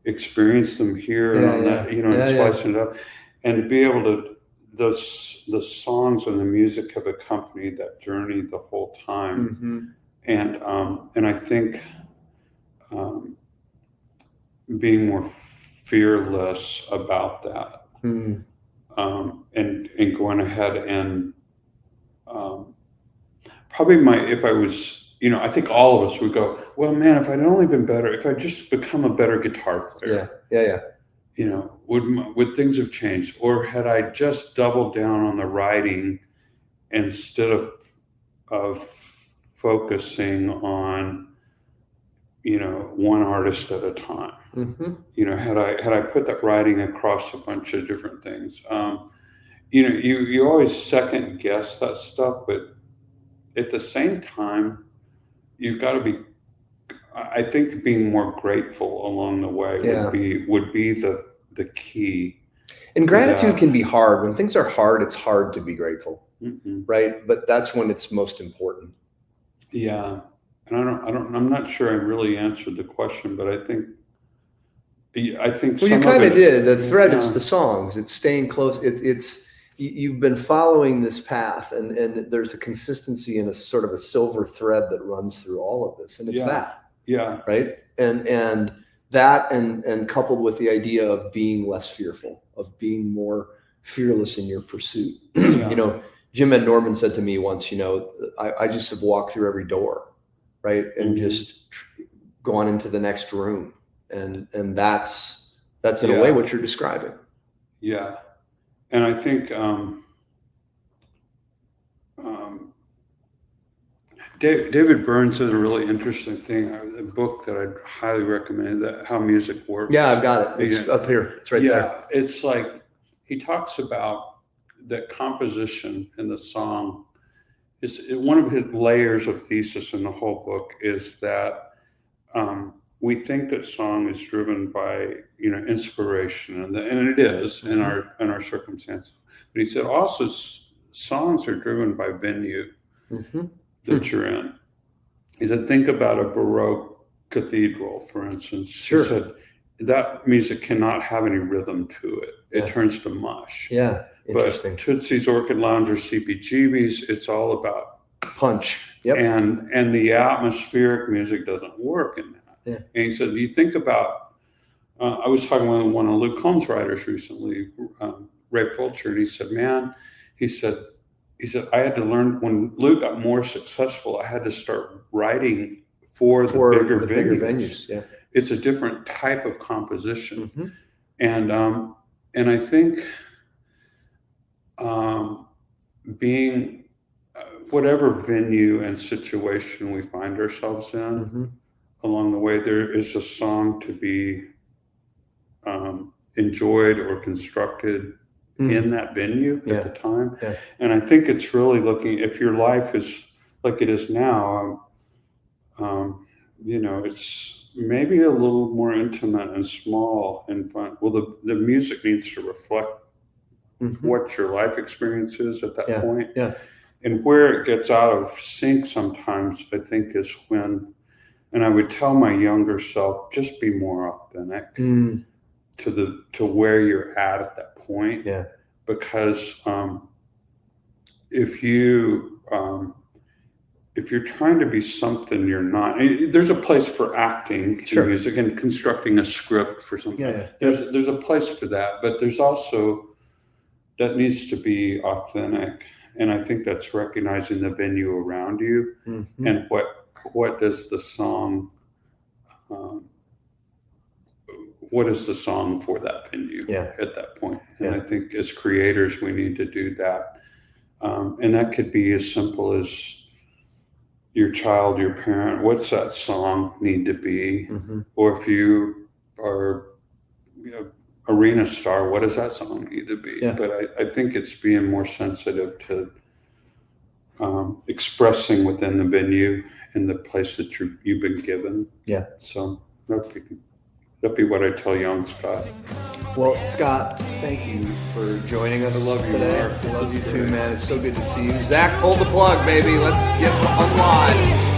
experienced them here and on that, and slicing it up. And to be able to, the songs and the music have accompanied that journey the whole time. And I think being more fearless about that, and going ahead and probably if I was, I think all of us would go, well, man, if I'd only been better, if I'd just become a better guitar player. Yeah. Would things have changed? Or had I just doubled down on the writing instead of focusing on, one artist at a time? Had I put that writing across a bunch of different things? You always second guess that stuff, but at the same time, you've got to be, I think being more grateful along the way would be the key. And gratitude can be hard. When things are hard, it's hard to be grateful, right? But that's when it's most important. Yeah, and I'm not sure I really answered the question, but I think. Well, you kind of did. The thread is the songs. It's staying close. It's you've been following this path, and there's a consistency and a sort of a silver thread that runs through all of this, and it's that. Yeah. Right. And that, and coupled with the idea of being less fearful, of being more fearless in your pursuit. Jim Ed Norman said to me once, I just have walked through every door, right, and just gone into the next room, and that's in a way what you're describing. Yeah. And I think David Byrne said a really interesting thing, a book that I'd highly recommend, that How Music Works. Yeah, I've got it. It's up here. It's right there. Yeah, it's like he talks about that composition in the song. Is one of his layers of thesis in the whole book is that we think that song is driven by inspiration, and it is in our circumstance. But he said also songs are driven by venue that you're in. He said, think about a Baroque cathedral, for instance. Sure. He said that music cannot have any rhythm to it. It turns to mush. Yeah. Interesting. But Tootsie's Orchid Lounge or CBGB's, it's all about punch. Yep. And the atmospheric music doesn't work in that. Yeah. And he said, you think about, I was talking with one of Luke Combs' writers recently, Ray Fulcher, and he said, man, he said, I had to learn, when Luke got more successful, I had to start writing for the bigger venues. Yeah. It's a different type of composition. Mm-hmm. And I think being whatever venue and situation we find ourselves in, along the way, there is a song to be enjoyed or constructed in that venue at the time. Yeah. And I think it's really looking, if your life is like it is now, it's maybe a little more intimate and small and fun. Well, the music needs to reflect what your life experience is at that point. Yeah. And where it gets out of sync sometimes, I think, is when, and I would tell my younger self, just be more authentic to where you're at that point. Yeah. Because if you're trying to be something you're not, there's a place for acting in music and constructing a script for something. Yeah. There's a place for that, but there's also, that needs to be authentic. And I think that's recognizing the venue around you and what does the song, what is the song for that venue at that point? And I think as creators, we need to do that. And that could be as simple as your child, your parent, what's that song need to be? Or if you are, arena star, what does that song need to be? Yeah. But I think it's being more sensitive to expressing within the venue and the place that you've been given. Yeah. So that'd be what I tell young Scott. Well, Scott, thank you for joining us today. I love you too, man. It's so good to see you. Zach, pull the plug, baby. Let's get on live.